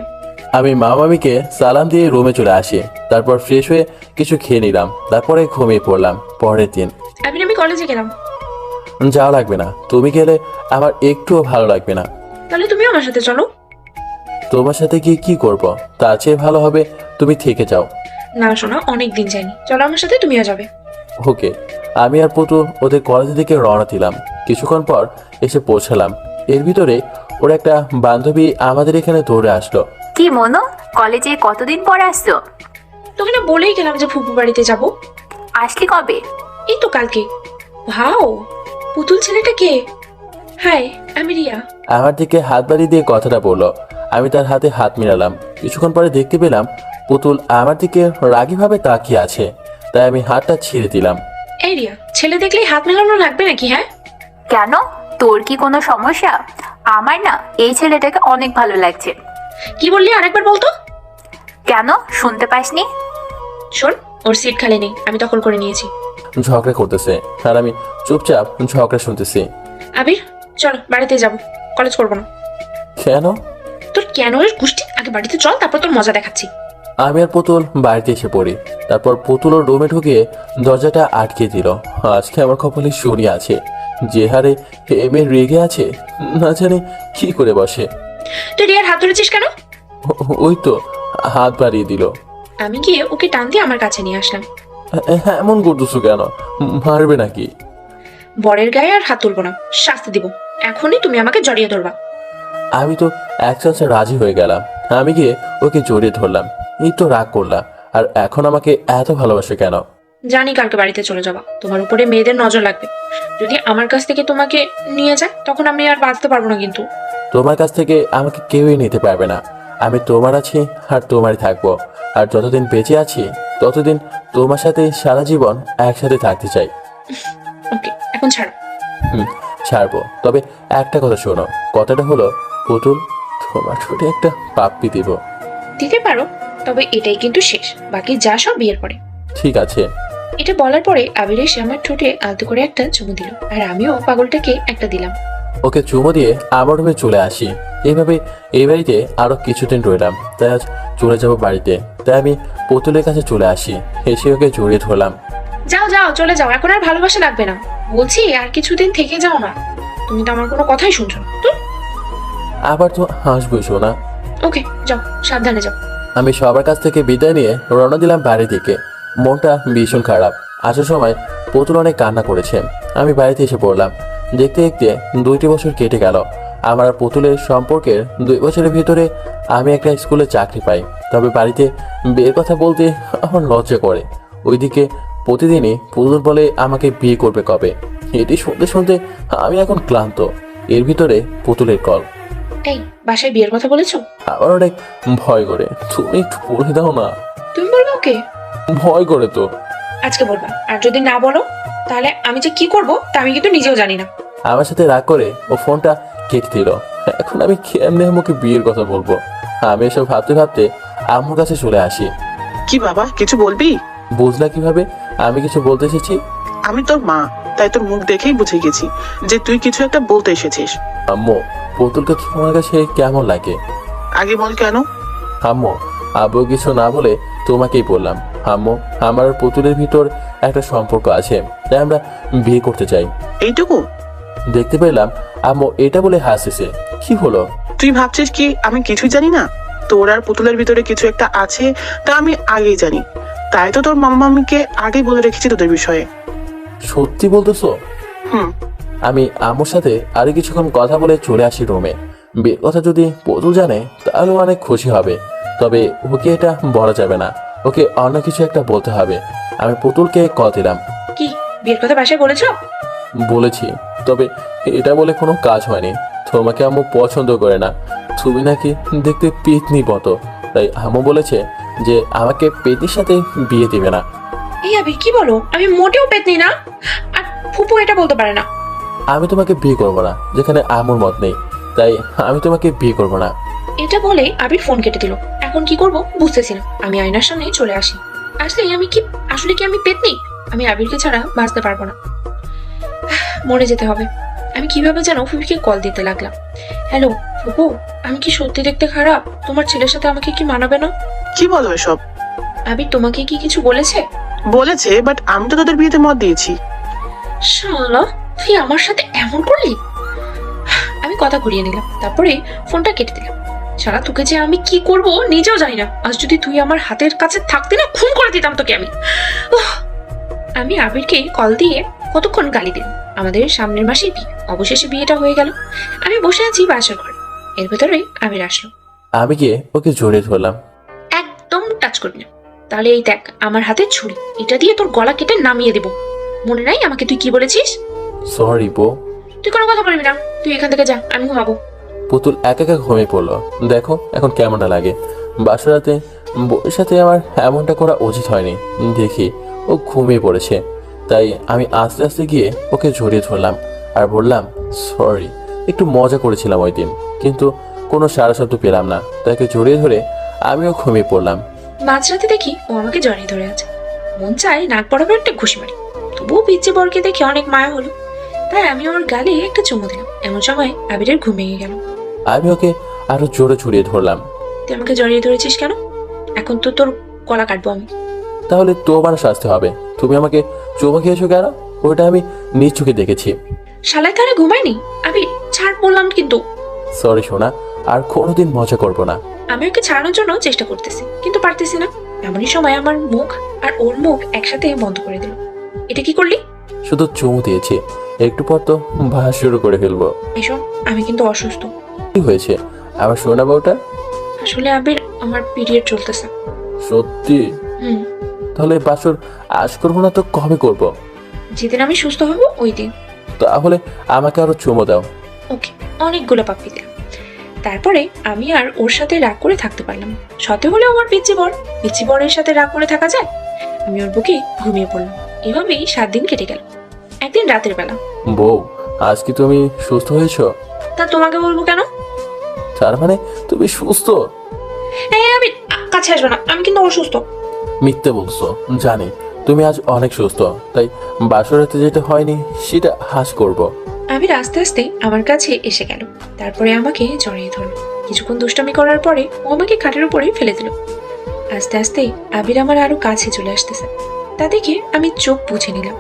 আমি মামামিকে সালাম দিয়ে রুমে চলে আসি, তারপর ফ্রেশ হয়ে কিছু খেয়ে নিলাম, তারপরে ঘুমিয়ে পড়লাম। পরের দিন। আবির, আমি কলেজে গেলাম। যাওয়া লাগবে না, তুমি গেলে আমার একটুও ভালো লাগবে না। তাহলে তুমিও আমার সাথে চলো। তোমার সাথে গিয়ে কি করব? তার চেয়ে ভালো হবে তুমি থেকে যাও। না শোনা, অনেক দিন যাইনি, চলো আমার সাথে, তুমিও যাবে। ওকে। আমি আর পুতুল ওদের কলেজের দিকে রওনা দিলাম। কিছুক্ষণ পর এসে পৌঁছালাম। এর ভিতরে ওর একটা বান্ধবী আমাদের এখানে দৌড়ে আসলো। কি মনো, কলেজে কতদিন পর আসছো? তোকে না বলেই গেলাম যে ফুপু বাড়িতে যাব। আসলি কবে? এই তো কালকে। ভাও, পুতুল ছেলেটা কে? হাই, আমি রিয়া। আমার দিকে হাত বাড়িয়ে দিয়ে কথাটা বললো। আমি তার হাতে হাত মিলালাম। কিছুক্ষণ পরে দেখতে পেলাম পুতুল আমার দিকে রাগীভাবে তাকিয়ে আছে, তাই আমি হাতটা ছেড়ে দিলাম। এই রিয়া, ছেলে দেখলেই হাত মেলানো লাগবে নাকি? হ্যাঁ, কেন, তোর কি কোনো সমস্যা? আমার না এই ছেলেটাকে অনেক ভালো লাগছে। কি বললি আরেকবার বলতো? কেন, শুনতে পাসনি? শোন, ওর সিট খালি নেই, আমি দখল করে নিয়েছি। ঝগড়া করতেছে আর আমি চুপচাপ ঝগড়া শুনতেছি। আবির, চলো বাড়িতে যাব, কলেজ করবো না। কেন? তোর কেন এর গোষ্ঠী, আগে বাড়িতে চল, তারপর তোর মজা দেখাচ্ছি। আমি আর পুতুল বাড়িতে এসে পড়ি। তারপর পুতুল ওর রুমে ঢুকিয়ে দরজাটা আটকে দিল। আজকে আমার কপালে শনি আছে, যে হারে এমএ রেগে আছে, না জানি কি করে বসে। তুই রিয়ার হাত ধরেছিস কেন? ওই তো হাত বাড়িয়ে দিল। আমি গিয়ে ওকে টান দিয়ে আমার কাছে নিয়ে আসলাম। এমন করতেছো কেন? মারবে নাকি? বরের গায়ে আর হাত তুলবো না, শাস্তি দিব। এখনই তুমি আমাকে জড়িয়ে ধরবা। আমি তো এক চান্সে রাজি হয়ে গেলাম। আমি গিয়ে ওকে জড়িয়ে ধরলাম। এই তো রাগ করলাম, আর এখন আমাকে এত ভালোবাসে কেন? জানি কালকে বাড়িতে চলে যাবা, তোমার উপরে মেয়েদের নজর লাগবে। যদি আমার কাছ থেকে তোমাকে নিয়ে যায়, তখন আমি আর বাঁচতে পারবো না কিন্তু। তোমার কাছ থেকে আমাকে কেউই নিতে পারবে না। আমি তোমার আছি আর তোমারই থাকবো। আর যতদিন বেঁচে আছি ততদিন তোমার সাথে সারা জীবন একসাথে থাকতে চাই। ওকে, এখন ছাড়ো। ছাড়বো, তবে একটা কথা শোনো। কথাটা হলো পুতুল, তোমার ঠোঁটে একটা পাপ্পি দিব। দিতে পারো, তবে এটাই কিন্তু শেষ, বাকি যা সব বিয়ের পরে। ঠিক আছে। এটা বলার পরে আবির এসে আমার ঠোঁটে আলতো করে একটা চুমু দিল, আর আমিও পাগলটাকে একটা দিলাম। ওকে চুমো দিয়ে আমার রুমে চলে আসি। এইভাবে এই বাড়িতে আরো কিছুদিন রইলাম, তাই আজ চলে যাব বাড়িতে। তাই আমি পুতুলের কাছে চলে আসি, এসে ওকে জড়িয়ে ধরলাম। যাও যাও চলে যাও, এখন আর ভালোবাসা লাগবে না। বলছি আর কিছুদিন থেকে যাও না, তুমি তো আমার কোনো কথাই শুনছো না। তো আবার তো হাসবই শোনা। ওকে যাও, সাবধানে যাও। আমি সবার কাছ থেকে বিদায় নিয়ে রওনা দিলাম বাড়ির দিকে। মনটা ভীষণ খারাপ। আসার সময় পুতুল অনেক কান্না করেছে। আমি বাড়িতে এসে পড়লাম। দেখতে দেখতে 2টি বছর কেটে গেল। আমার আর পুতুলের সম্পর্কের 2 বছরের ভিতরে আমি একটা স্কুলে চাকরি পাই। তবে বাড়িতে বিয়ের কথা বলতে আমার লজ্জা করে। ওইদিকে প্রতিদিনই পুতুল বলে আমাকে বিয়ে করবে কবে। এটি শুনতে শুনতে আমি এখন ক্লান্ত। এর ভিতরে পুতুলের কল। এই বাসায় বিয়ের কথা বলেছো? আমার অনেক ভয় করে। তুমি একটু বলে দাও না। তুমি বলবে ওকে? ভয় করে তো। আজকে বলবা, আর যদি না বলো তাহলে আমি যে কি করব তা আমি কিন্তু নিজেও জানি না। আমার সাথে রাগ করে ও ফোনটা কেটে দিল। এখন আমি কেমনে আমাকে বিয়ের কথা বলবো? আমি এসব ভাবতে ভাবতে আম্মুর কাছে চলে আসি। কি বাবা, কিছু বলবি? বুঝলা কিভাবে আমি কিছু বলতে এসেছি? আমি তোর মা, তাই তোর মুখ দেখেই বুঝে গেছি যে তুই কিছু একটা বলতে এসেছিস। আম্মু, পুতুলকে তোমার কাছে কেমন লাগে? আগে বল কেন? আম্মু, আব্বু কিছু না বলে তোমাকেই বললাম। আম্মু, আমার আর পুতুলের ভিতর একটা সম্পর্ক আছে, তাই আমরা বিয়ে করতে চাই। এইটুকু? দেখতে পেলাম আম্মু এটা বলে হাসিছে। কি হলো? তুই ভাবছিস কি আমি কিছুই জানি না? তোর আর পুতুলের ভিতরে কিছু একটা আছে তা আমি আগেই জানি। তাই তো তোর মামা মামিকে আগেই বলে রেখেছি তোদের বিষয়ে। সত্যি বলতেছো? হুম। আমি আম্মুর সাথে আরো কিছুক্ষণ কথা বলে চলে আসি রুমে। বিয়ের কথা যদি পুতুল জানে তাহলে ও অনেক খুশি হবে। তবে ওকে এটা বলা যাবে না, ওকে অন্য কিছু একটা বলতে হবে। আমি পুতুলকে কল দিলাম। কি বিয়ের কথা বাসায় বলেছো? বলেছি, তবে এটা বলে কোনো কাজ হয়নি। তোমাকে আম্মু পছন্দ করে না। তুমি নাকি দেখতে পেতনি মতো, তাই আম্মু বলেছে যে আমাকে পেতনির সাথে বিয়ে দিবে না। এই আবির কি বলো? আমি মোটেও পেতনি না, আর ফুপু এটা বলতে পারে না। আমি তোমাকে বিয়ে করবো না যেখানে আম্মুর মত নেই, তাই আমি তোমাকে বিয়ে করবো না। এটা বলে আবির ফোন কেটে দিল। এখন কি করব বুঝতেছি না। আমি আয়নার সামনে চলে আসি। আসলে আসলে কি আমি পেতনি? আমি আবিরকে ছাড়া বাঁচতে পারবো না। মরে যেতে হবে। আমি কিভাবে যেন ফুপিকে কল দিতে লাগলাম। হ্যালো ফুপু, আমি কি সত্যি দেখতে খারাপ? তোমার ছেলের সাথে আমাকে কি মানাবে না? কি বলো এসব? আবির তোমাকে কি কিছু বলেছে? বলেছে, বাট আমি তো তোদের বিয়েতে মত দিয়েছি। শালা, তুই আমার সাথে এমন করলি? আমি কথা ঘুরিয়ে নিলাম, তারপরে ফোনটা কেটে দিলাম। শালা, তোকে যে আমি কি করব নিজেও জানি না। আজ যদি তুই আমার হাতের কাছে থাকতি না, খুন করে দিতাম তোকে আমি। উহ! আমি আবিরকে কল দিয়ে কতক্ষণ গালি দিলাম। আমাদের সামনের মাসেই বিয়ে। অবশেষে বিয়েটা হয়ে গেল। আমি বসে আছি বাসার ঘরে। এর ভেতরে আবির আসলো। আমি গিয়ে ওকে জড়িয়ে ধরলাম। একদম টাচ করবি না, তাহলে এই দেখ আমার হাতে ছুরি, এটা দিয়ে তোর গলা কেটে নামিয়ে দেব। মনে নাই আমাকে তুই কি বলেছিস? সরি বউ। তুই কোনো কথা বলবি না, তুই এখান থেকে যা, আমি ঘুমাবো। পুতুল একা একা ঘুমিয়ে পড়লো। দেখো এখন কেমনটা লাগে। বাসরাতে বউয়ের সাথে আমার এমনটা করা উচিত হয়নি। দেখি ও ঘুমিয়ে পড়েছে, তাই আমি আস্তে আস্তে গিয়ে ওকে জড়িয়ে ধরলাম আর বললাম সরি, একটু মজা করেছিলাম ওই দিন, কিন্তু কোনো সারা শব্দ পেলাম না। তাকে জড়িয়ে ধরে আমিও ঘুমিয়ে পড়লাম। মাঝরাতে দেখি ও আমাকে জড়িয়ে ধরে আছে। মন চাই নাক বরাবর একটা ঘুষি মারি, তবুও পিচ্ছি বরকে দেখে অনেক মায়া হলো, তাই আমি ওর গালে একটা চুমু দিলাম। এমন সময় আবিরের ঘুম ভেঙে গেল। আমি ওকে আরো জোরে জড়িয়ে ধরলাম। তুই আমাকে জড়িয়ে ধরেছিস কেন? এখন তো তোর গলা কাটবো আমি। তাহলে তোমার শাস্তি হবে। তুমি আমাকে চুমু খেয়েছো কেন? ওটা আমি নিজ চোখে দেখেছি। শালায় তারা ঘুমায়নি। আবির ছাড় বললাম কিন্তু। সরি সোনা, আর কোনোদিন মজা করবো না। আমি ওকে ছাড়ানোর জন্য চেষ্টা করতেছি, কিন্তু পারতেছি না। এমনই সময় আমার মুখ আর ওর মুখ একসাথে বন্ধ করে দিল। এটা কি করলি? শুধু চুমু দিয়েছি, একটু পর তো ভাস শুরু করে ফেলবো। এসব, আমি কিন্তু অসুস্থ। কি হয়েছে আমার সোনা বউটা? আসলে আবির আমার পিরিয়ড চলতেছে। সত্যি? হুম। তাহলে বাসর আজ করবো না তো কবে করব? যেদিন আমি সুস্থ হব ওই দিন। তাহলে আমাকে আরো চুমু দাও। ওকে, অনেকগুলো পাপ্পি দিলাম। তারপরে আমি আর ওর সাথে রাগ করে থাকতে পারলাম না। সতে হলেও আমার পিচ্চি বরের সাথে রাগ করে থাকা যায়? আমি ওর বুকে ঘুমিয়ে পড়লাম। এভাবেই 7 দিন কেটে গেল। একদিন রাতের বেলা। বউ, আজ কি তুমি সুস্থ হয়েছো? তা তোমাকে বলবো কেন? তার মানে তুমি সুস্থ? এই আমি কাছে আসবে না, আমি কিন্তু অসুস্থ। মিথ্যে বলছো, জানি তুমি আজ অনেক সুস্থ, তাই বাসরাতে যেটা হয়নি সেটা হাস করব। আবির আস্তে আস্তে আমার কাছে এসে গেল। তারপরে আমাকে জড়িয়ে ধরলো। কিছুক্ষণ দুষ্টামি করার পরে ও আমাকে খাটের উপরে ফেলে দিল। আস্তে আস্তে আবির আমার আরো কাছে চলে আসতেছে। তা দেখে আমি চোখ বুঝে নিলাম।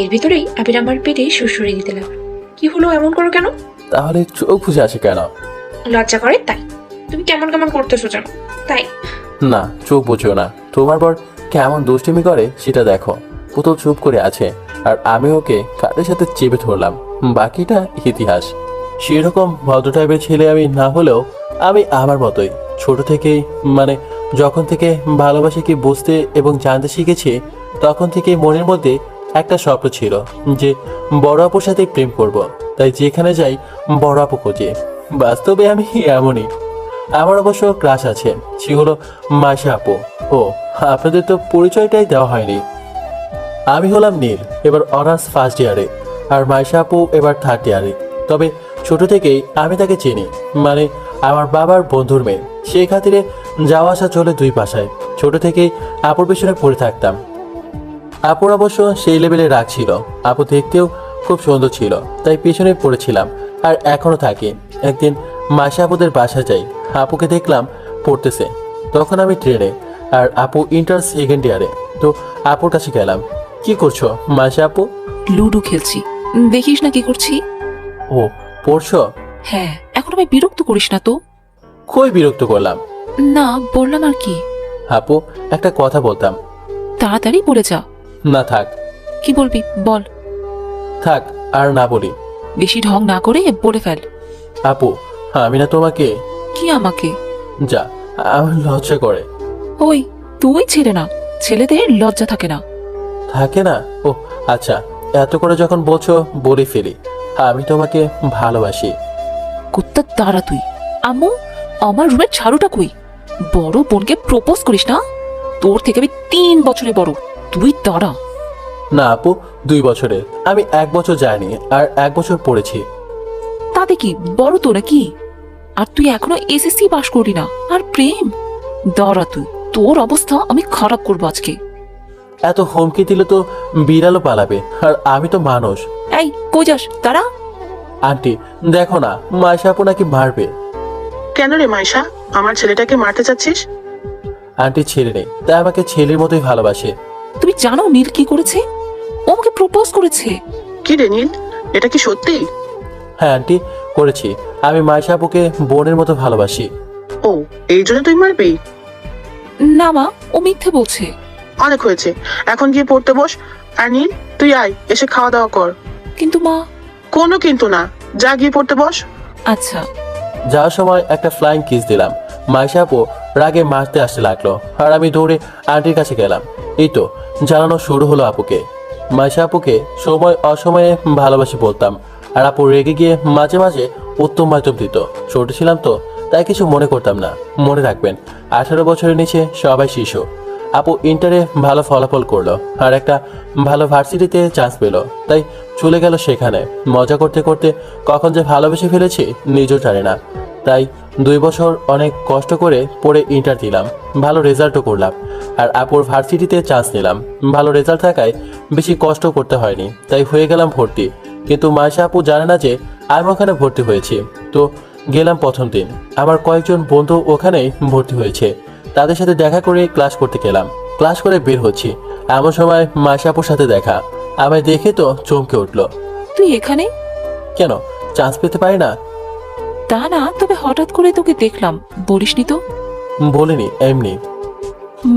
এর ভিতরেই আবির আমার পেটে সুড়সুড়ি দিতে লাগলো। কি হলো, এমন করো কেন? তাহলে চোখ বুঝে আসে কেন? লজ্জা করে তাই। তুমি কেমন কেমন করতেছো জানো তাই। না, চোখ বুঝো না। তোমার বর কেমন দুষ্টুমি করে সেটা দেখো। পুতুল চুপ করে আছে আর আমি ওকে কাদের সাথে চেপে ধরলাম। বাকিটা ইতিহাস। সেরকম ভদ্র টাইপের ছেলে আমি না হলেও আমি আমার মতোই ছোট থেকেই, মানে যখন থেকে ভালোবাসা কি বুঝতে এবং জানতে শিখেছি তখন থেকে মনের মধ্যে একটা স্বপ্ন ছিল যে বড় আপুর সাথে প্রেম করব। তাই যেখানে যাই বড় আপু খুঁজে। বাস্তবে আমি এমনই। আমার অবশ্য ক্রাশ আছে, সে হলো মাইশা আপু। ও, আপনাদের তো পরিচয়টাই দেওয়া হয়নি। আমি হলাম নীল, এবার অনার্স ফার্স্ট ইয়ারে, আর মাইশা আপু এবার থার্ড ইয়ারে। তবে ছোট থেকেই আমি তাকে চিনি, মানে আমার বাবার বন্ধুর মেয়ে। সেই খাতিরে যাওয়া আসা চলে দুই পাশায়। ছোট থেকেই আপুর পেছনে পড়ে থাকতাম। আপুর অবশ্য সেই লেভেলে রাগ ছিল। আপু দেখতেও খুব সুন্দর ছিল, তাই পেছনে পড়েছিলাম আর এখনো থাকি। একদিন মাসা আপুদের বাসা যাই, আপুকে দেখলাম পড়তেছে। তখন আমি ট্রেনে আর আপু ইন্টার সেকেন্ড ইয়ারে। তো আপুর কাছে গেলাম। কি করছো মাসা আপু? লুডো খেলছি, দেখিস না কি করছি? ও, পড়ছো? হ্যাঁ, এখন আমি বিরক্ত করিস না তো। কই বিরক্ত করলাম? না, বললাম আর কি। আপু, একটা কথা বলতাম। তাড়াতাড়ি বলে যা। না থাক। কি বলবি বল। থাক, আর না বলি। বেশি ঢং না করে বলে ফেল। আপু, আমি না তোমাকে। কি আমাকে? যা, আমার লজ্জা করে। ওই, তুই ছেলে না, ছেলেদের লজ্জা থাকে না। থাকে না? ও আচ্ছা, এত করে যখন বলছো বলে ফেলি। আমি তোমাকে ভালোবাসি। কুত্তা দাঁড়া তুই। আম্মু, আমার রুমের ঝাড়ুটা কই? বড় বোনকে প্রপোজ করিস না? তোর থেকে আমি 3 বছরে বড়, তুই দাঁড়া। না আপু, 2 বছরের। আমি 1 বছর যাইনি আর 1 বছর পড়েছি। তাতে কি, বড় তো নাকি? আর তুই এখনো এসএসসি পাস করলি না, আর প্রেম? দাঁড়া তুই, তোর অবস্থা আমি খারাপ করবো আজকে। এত হুমকি দিলে তো বিড়ালও পালাবে, আর আমি তো মানুষ। এই, কই যাস? দাঁড়া। আন্টি দেখো না, মাইশা আপু নাকি মারবে। কেন রে মাইশা, আমার ছেলেটাকে মারতে চাচ্ছিস? আন্টি ছেলে নেই, তাই আমাকে ছেলের মতোই ভালোবাসে। তুমি জানো নীল কি করেছে? ও আমাকে প্রপোজ করেছে। কি রে নীল, এটা কি সত্যি? হ্যাঁ আন্টি, করেছি। আমি মাইশা আপুকে বোনের মতো ভালোবাসি। ও, এই জন্য তুই মারবি? না মা, ও মিথ্যে বলছে। অনেক হয়েছে, এখন গিয়ে পড়তে বস। আর নীল, তুই আয়, এসে খাওয়া দাওয়া কর। কিন্তু মা। কোনো কিন্তু না, যা গিয়ে পড়তে বস। আচ্ছা। যাওয়ার সময় একটা ফ্লাইং কিস দিলাম। মাইশা আপু রাগে মারতে আসতে লাগলো আর আমি দৌড়ে আন্টির কাছে গেলাম। এই তো জানানো শুরু হলো আপুকে। মাইশা আপুকে সময় অসময়ে ভালোবাসি বলতাম, আর আপু রেগে গিয়ে মাঝে মাঝে উত্তম মাধ্যম দিত। ছোট ছিলাম তো, তাই কিছু মনে করতাম না। মনে রাখবেন, 18 বছরের নিচে সবাই শিশু। আপু ইন্টারে ভালো ফলাফল করলো আর একটা ভালো ভার্সিটিতে চান্স পেলো, তাই চলে গেল সেখানে। মজা করতে করতে কখন যে ভালোবেসে ফেলেছি নিজেও জানি না। তাই 2 বছর অনেক কষ্ট করে পড়ে ইন্টার দিলাম, ভালো রেজাল্টও করলাম, আর আপুর ভার্সিটিতে চান্স নিলাম। ভালো রেজাল্ট থাকায় বেশি কষ্ট করতে হয়নি, তাই হয়ে গেলাম ভর্তি। কিন্তু মাইশা আপু জানে না যে আমি ওখানে ভর্তি হয়েছি। তো গেলাম প্রথম দিন, আমার কয়েকজন বন্ধু ওখানেই ভর্তি হয়েছে, তাদের সাথে দেখা করে ক্লাস করতে গেলাম। ক্লাস করে বের হচ্ছি, এমন সময় মাইশা আপুর সাথে দেখা। আমায় দেখে তো চমকে উঠলো। তুই এখানে? কেন, চান্স পেতে পারি না? তা না, তবে হঠাৎ করে তোকে দেখলাম, বলিসনি তো। বলিনি, এমনি।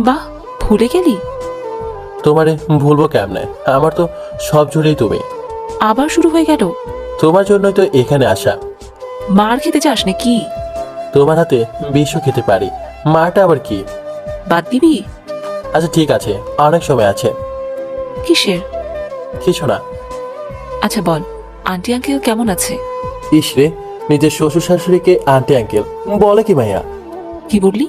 বাহ, ভুলে গেলি? তোমারে ভুলবো কেমনে, আমার তো সব জুড়েই তুমি। আবার শুরু হয়ে গেল? তোমার জন্যই তো এখানে আসা। মার খেতে চাস নাকি? তোমার হাতে বিষও খেতে পারি, মাটা আবার কি? বাদ দিবি? আচ্ছা ঠিক আছে, অনেক সময় আছে। কিসের? কিছু না। আচ্ছা বল, আন্টি আঙ্কেল কেমন আছে? ইসরে, নিজের শ্বশুর শাশুড়িকে আন্টি আঙ্কেল বলে কি মাইয়া? কি বললি?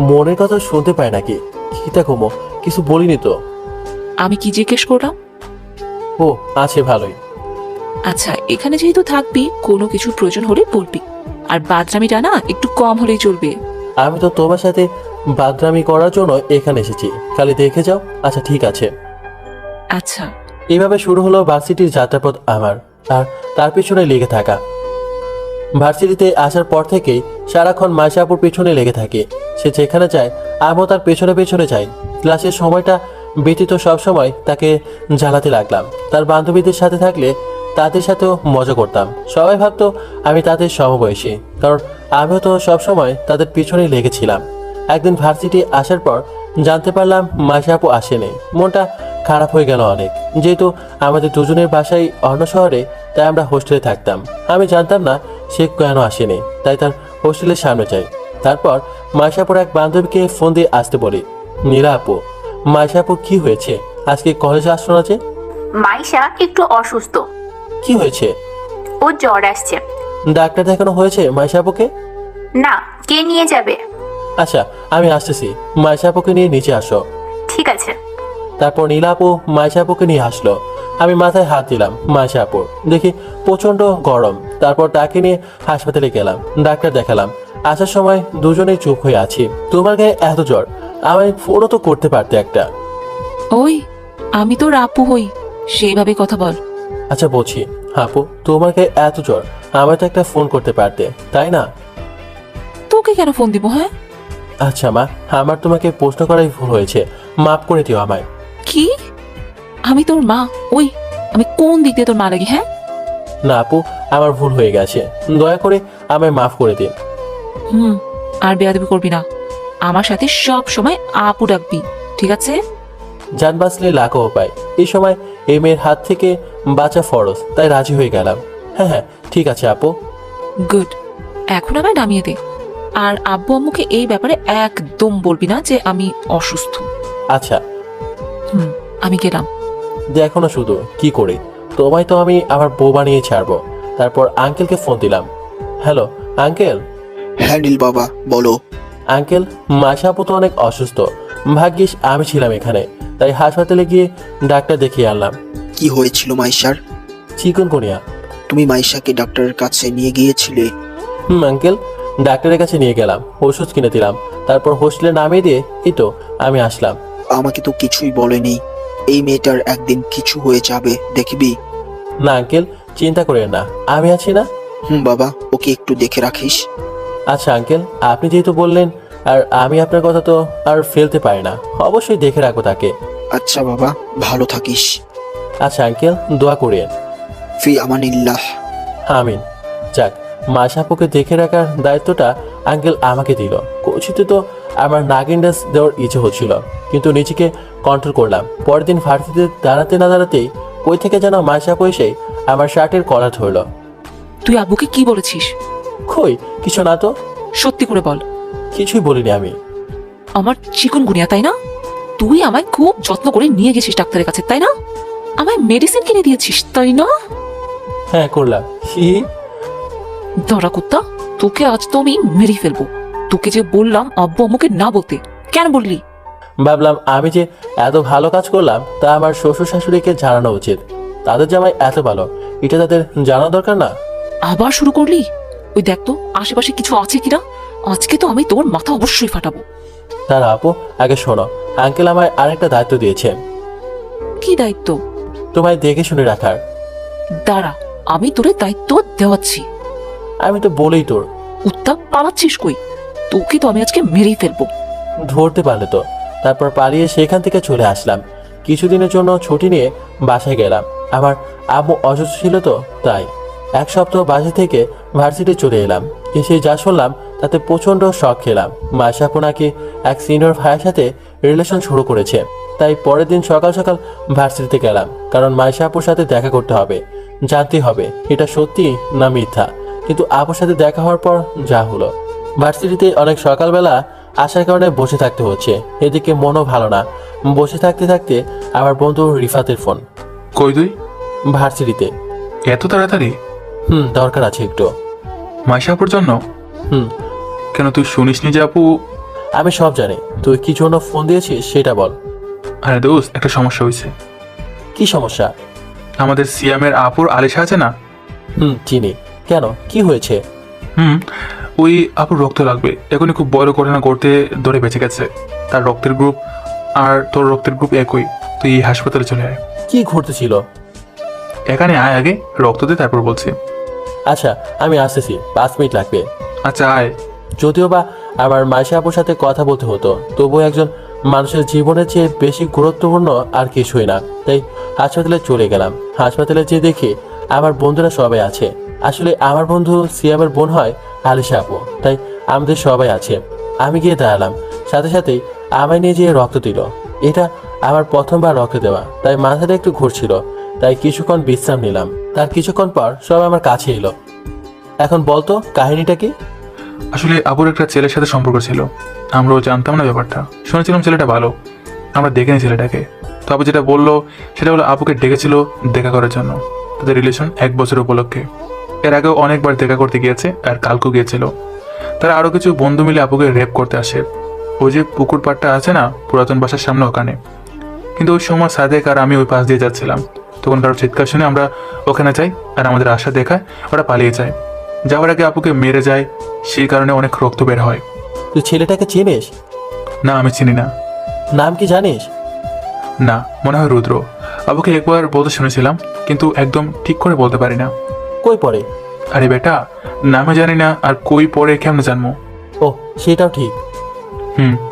মনের কথা শুনতে পায় নাকি? খিতা কমো, কিছু বলিনি তো। আমি কি জিজ্ঞেস করলাম? ও আছে, ভালোই। আচ্ছা, এখানে যেহেতু থাকবি, কোনো কিছুর প্রয়োজন হলে বলবি। আর বাদরামিটা না একটু কম হলেই চলবে। আমি তো তোমার সাথে বাদরামি করার জন্য এখানে এসেছি, খালি দেখে যাও। আচ্ছা ঠিক আছে। আচ্ছা। এইভাবে শুরু হলো ভার্সিটির যাত্রাপথ আমার, আর তার পিছনে লেগে থাকা। ভার্সিটিতে আসার পর থেকেই সারাক্ষণ মাইশা আপুর পিছনে লেগে থাকে। সে যেখানে যায় আমিও তার পেছনে পেছনে যাই। ক্লাসের সময়টা ব্যতীত সবসময় তাকে জ্বালাতে লাগলাম। তার বান্ধবীদের সাথে থাকলে তাদের সাথেও মজা করতাম। সবাই ভাবতো আমি তাদের সমবয়সী, কারণ আমিও তো সবসময় তাদের পিছনেই লেগেছিলাম। একদিন ভার্সিটি আসার পর জানতে পারলাম মাইশা আপু আসেনি। মনটা খারাপ হয়ে গেল অনেক। যেহেতু আমাদের দুজনের বাসাই অন্য শহরে, তাই আমরা হোস্টেলে থাকতাম। আমি জানতাম না সে কেন আসেনি, তাই তার হোস্টেলের সামনে যাই। তারপর মাইশা আপুর এক বান্ধবীকে ফোন দিয়ে আসতে বলি, নীলা আপু, মাইশা আপু কি হয়েছে? আজকে কলেজে আসলো না যে? মাইশা একটু অসুস্থ, কি হয়েছে? ওর জ্বর আসছে। ডাক্তার দেখানো হয়েছে মাইশা আপুকে? না, কে নিয়ে যাবে? আচ্ছা, আমি আসতেছি। মাইশা আপুকে নিয়ে নিচে আসো। ঠিক আছে। তারপর নীলা আপু মাইশা আপুকে নিয়ে আসলো। আমি মাথায় হাত দিলাম মাইশা আপুর, দেখি প্রচন্ড গরম। তারপর তাকে নিয়ে হাসপাতালে গেলাম, ডাক্তার দেখালাম। আসার সময় দুজনেই চুপ হয়ে আছি। তোমার গায়ে এত জ্বর, আমায় ফোনও তো করতে পারতে একটা। ওই, আমি তোর আপু হই, সেইভাবে কথা বল। আচ্ছা বলছি, আপু তোমার গায়ে এত জ্বর, আমায় তো একটা ফোন করতে পারতে, তাই না? তোকে কেন ফোন দিব? হ্যাঁ, আচ্ছা মা, আমার তোমাকে প্রশ্ন করাই ভুল হয়েছে, মাফ করে দিও আমায়। কি? আমি তোর মা? ওই, আমি কোন দিক দিয়ে তোর মা লাগি? হ্যাঁ, না আপু, আমার ভুল হয়ে গেছে, দয়া করে আমায় মাফ করে দিন। আর বেয়াদবি করবি না। আমার সাথে সব সময় আপু ডাকবি, ঠিক আছে? জান বাঁচলে লাখো উপায়, এই সময় এই মেয়ের হাত থেকে বাঁচা ফরজ, তাই রাজি হয়ে গেলাম। হ্যাঁ হ্যাঁ, ঠিক আছে আপু। গুড, এখন আমায় নামিয়ে দে। আর আব্বু আম্মুকে এই ব্যাপারে একদম বলবি না যে আমি অসুস্থ। আচ্ছা, আমি গেলাম। দেখো না শুধু কি করে, তোমায় তো আমি আমার বউ বানিয়ে ছাড়বো। তারপর আঙ্কেলকে ফোন দিলাম। Hello uncle. হ্যাঁ নীল বাবা, বলো। আঙ্কেল, মাইশা আপু তো অনেক অসুস্থ। ভাগ্যিস আমি ছিলাম এখানে, তাই হাসপাতালে গিয়ে ডাক্তার দেখিয়ে আনলাম। কি হয়েছিল মাইশার? চিকুনগুনিয়া। তুমি মাইশাকে ডাক্তারের কাছে নিয়ে গিয়েছিলে? আঙ্কেল, ডাক্তারের কাছে নিয়ে গেলাম, ওষুধ কিনে দিলাম, তারপর হোস্টেলে নামিয়ে দিয়ে এই তো আমি আসলাম। আমাকে তো কিছুই বলেনি। এই মেয়েটার একদিন কিছু হয়ে যাবে, দেখবি। না আঙ্কেল, চিন্তা করেন না, আমি আছি না। বাবা, ওকে একটু দেখে রাখিস। আচ্ছা আঙ্কেল, আপনি যেহেতু বললেন, আর আমি আপনার কথা তো আর ফেলতে পারি না, অবশ্যই দেখে রাখবো তাকে। আচ্ছা বাবা, ভালো থাকিস। আচ্ছা আঙ্কেল, দোয়া করেন। ফি আমানিল্লাহ। আমিন। যাক, মাশাপুকে দেখে রাখার দায়িত্বটা আঙ্কেল আমাকে দিল। কোচিতে তো আমার নাগিন ডান্স দেওয়ার ইচ্ছে হচ্ছিল, কিন্তু নিজেকে কন্ট্রোল করলাম। পরের দিন ভার্সিটিতে দাঁড়াতে না দাঁড়াতেই কই থেকে যেন মাশাপু এসে আমার শার্টের কলার ধরল। তুই আব্বুকে কি বলেছিস? কই কিছু না তো। সত্যি করে বল। কিছুই বলিনি আমি। আমার চিকুনগুনিয়া, তাই না? তুই আমায় খুব যত্ন করে নিয়ে গেছিস ডাক্তারের কাছে, তাই না? আমায় মেডিসিন কিনে দিয়েছিস, তাই না? হ্যাঁ করলাম। হি, ধরা কুত্তা, তোকে আজ তো আমি মেরে ফেলবো। তোকে যে বললাম আব্বু আম্মুকে না বলতে, কেন বললি? ভাবলাম আমি যে এত ভালো কাজ করলাম তা আমার শ্বশুর শাশুড়িকে জানানো উচিত। তাদের জামাই এত ভালো, এটা তাদের জানা দরকার না? আবার শুরু করলি? ওই দেখ তো আশেপাশে কিছু আছে কিনা। আজকে তো আমি তোর মাথা অবশ্যই ফাটাবো। তার আপু, আগে শোনো, আঙ্কেল আমায় আরেকটা দায়িত্ব দিয়েছে। কি দায়িত্ব? তোমায় দেখে শুনে রাখার। দাঁড়া, আমি তোরে দায়িত্ব দেওয়াচ্ছি। আমি তো বলেই তোর। কুত্তা, পালাচ্ছিস কই? তোকে তো আমি আজকে মেরেই ফেলবো। ধরতে পারলে তো। তারপর পালিয়ে সেখান থেকে চলে আসলাম। কিছুদিনের জন্য ছুটি নিয়ে বাসায় গেলাম। আমার আম্মু অসুস্থ ছিল তো, তাই এক সপ্তাহ বাসা থেকে ভার্সিটি চলে এলাম। এসে যা শুনলাম তাতে প্রচণ্ড শখ খেলাম। মাসাপু নাকি এক সিনিয়র ভাইয়ের সাথে রিলেশন শুরু করেছে। তাই পরের দিন সকাল সকাল ভার্সিটিতে গেলাম, কারণ মাইশা আপুর সাথে দেখা করতে হবে, জানতে হবে এটা সত্যি না মিথ্যা। কিন্তু আপুর সাথে দেখা হওয়ার পর যা হলো। ভার্সিটিতে অনেক সকালবেলা আসার কারণে বসে থাকতে হচ্ছে, এদিকে মনও ভালো না। বসে থাকতে থাকতে আমার বন্ধু রিফাতের ফোন। কই তুই? ভার্সিটিতে। এত তাড়াতাড়ি? দরকার আছে একটু। মাইশাপুর জন্য? হুম। কেন তুই শুনিসনি যে আপু? আমি সব জানি, তুই কি জন্য ফোন দিয়েছিস সেটা বল। আরে দোস্ত, একটা সমস্যা হয়েছে। কি সমস্যা? আমাদের সিয়ামের আপুর আলিশা আছে না? চিনি। কেন, কি হয়েছে? ওই আপুর রক্ত লাগবে, এখনই খুব বড় ঘটনা করতে ধরে বেঁচে গেছে। তার রক্তের গ্রুপ আর তোর রক্তের গ্রুপ একই। তুই এই হাসপাতালে চলে আয়। কি ঘটতেছিল? এখানে আয়, আগে রক্ত দে, তারপর বলছি। আচ্ছা, আমি আসতেছি, 5 মিনিট লাগবে। আচ্ছা আয়। যদিও বা আমার মাইশা আপুর সাথে কথা বলতে হতো, তবুও একজন মানুষের জীবনের চেয়ে বেশি গুরুত্বপূর্ণ আর কিছুই না। তাই হাসপাতালে চলে গেলাম। হাসপাতালে যেয়ে দেখি আমার বন্ধুরা সবাই আছে। আসলে আমার বন্ধু সিয়ামের বোন হয় আলিশা আপু, তাই আমাদের সবাই আছে। আমি গিয়ে দাঁড়ালাম, সাথে সাথেই আমায় নিয়ে যেয়ে রক্ত দিল। এটা আমার প্রথমবার রক্ত দেওয়া, তাই মাথাটা একটু ঘুরছিল, তাই কিছুক্ষণ বিশ্রাম নিলাম। তার কিছুক্ষণ পর সবাই আমার কাছে এলো। এখন বলতো কাহিনীটা কি? আসলে আপুর একটা ছেলের সাথে সম্পর্ক ছিল, আমরাও জানতাম না ব্যাপারটা। শুনেছিলাম ছেলেটা ভালো, আমরা দেখিনি ছেলেটাকে। তো আপু যেটা বললো সেটা হলো আপুকে ডেকেছিল দেখা করার জন্য, তাদের রিলেশন 1 বছর উপলক্ষে। এর আগেও অনেকবার দেখা করতে গিয়েছে, আর কালকেও গিয়েছিল। তারা আরও কিছু বন্ধু মিলে আপুকে রেপ করতে আসে। ওই যে পুকুর পাড়টা আছে না পুরাতন বাসার সামনে, ওখানে। কিন্তু ওই সময় সাদেক আর আমি ওই পাশ দিয়ে যাচ্ছিলাম, তখন কারো চিৎকার শুনে আমরা ওখানে যাই, আর আমাদের আশা দেখায় ওরা পালিয়ে যায়। যাওয়ার আগে আপুকে মেরে যায়, সেই কারণে অনেক রক্ত বের হয়। তুই ছেলেটাকে চিনিস? না, আমি চিনি না। নাম কি জানিস? না, মনে হয় রুদ্র। আপুকে একবার বলতে শুনেছিলাম, কিন্তু একদম ঠিক করে বলতে পারি না। কই পড়ে? আরে বেটা, নামে জানি না আর কই পড়ে কেমনে জানবো? ও, সেটাও ঠিক।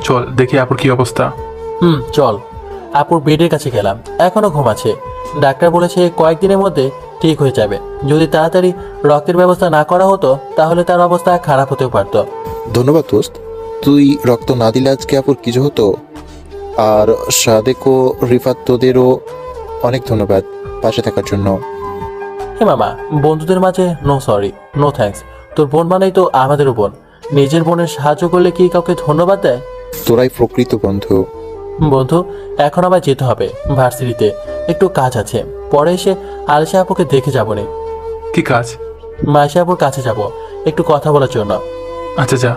চল দেখি আপুর কি অবস্থা। চল। আপুর বেডের কাছে গেলাম, এখনো ঘুমাচ্ছে। ডাক্তার বলেছে কয়েকদিনের মধ্যে ঠিক হয়ে যাবে। যদি তাড়াতাড়ি রক্তের ব্যবস্থা না করা হতো তাহলে তার অবস্থা খারাপ হতেও পারতো। ধন্যবাদ দোস্ত, তুই রক্ত না দিলে আজকে আপুর কিছু হতো। আর সাদেক ও রিফাত, তোদেরও অনেক ধন্যবাদ পাশে থাকার জন্য। হে মামা, বন্ধুদের মাঝে নো সরি, নো থ্যাঙ্কস। তোর বোন মানেই তো আমাদেরও বোন। নিজের বোনের সাহায্য করলে কি কাউকে ধন্যবাদ দেয়? তোরাই প্রকৃত বন্ধু। বন্ধু, এখন আবার যেতে হবে ভার্সিটিতে, একটু কাজ আছে। পরে এসে আলিশা আপুকে দেখে যাবো নে। কি কাজ? মাইশা আপুর কাছে যাব একটু কথা বলার জন্য। আচ্ছা যা।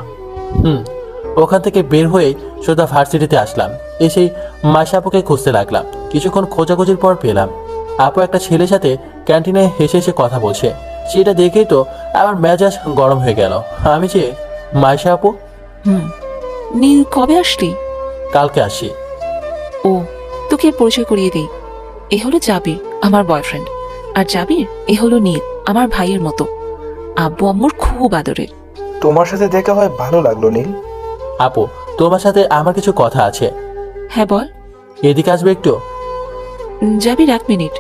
ওখান থেকে বের হয়ে সোজা ভার্সিটিতে আসলাম। এসেই মাইশা আপুকে খুঁজতে লাগলাম। কিছুক্ষণ খোঁজাখুঁজির পর পেলাম। আপু একটা ছেলের সাথে ক্যান্টিনে হেসে হেসে কথা বলছে। সেটা দেখেই তো আমার মেজাজ গরম হয়ে গেল। আমি যে, মাইশা আপু, নীল কবে আসলি? কালকে আসি। ও, তোকে পরিচয় করিয়ে দিই। এ হলো জাবির, আমার বয়ফ্রেন্ড। আর জাবির, এ হলো নীল, আমার ভাইয়ের মতো। আব্বু আম্মুর খুব আদরের। তোমার সাথে দেখা হয় ভালো লাগলো নীল। আপু, তোমার সাথে আমার কিছু কথা আছে। হ্যাঁ বল। এদিকে আসবে একটু? জাবির 1 মিনিট।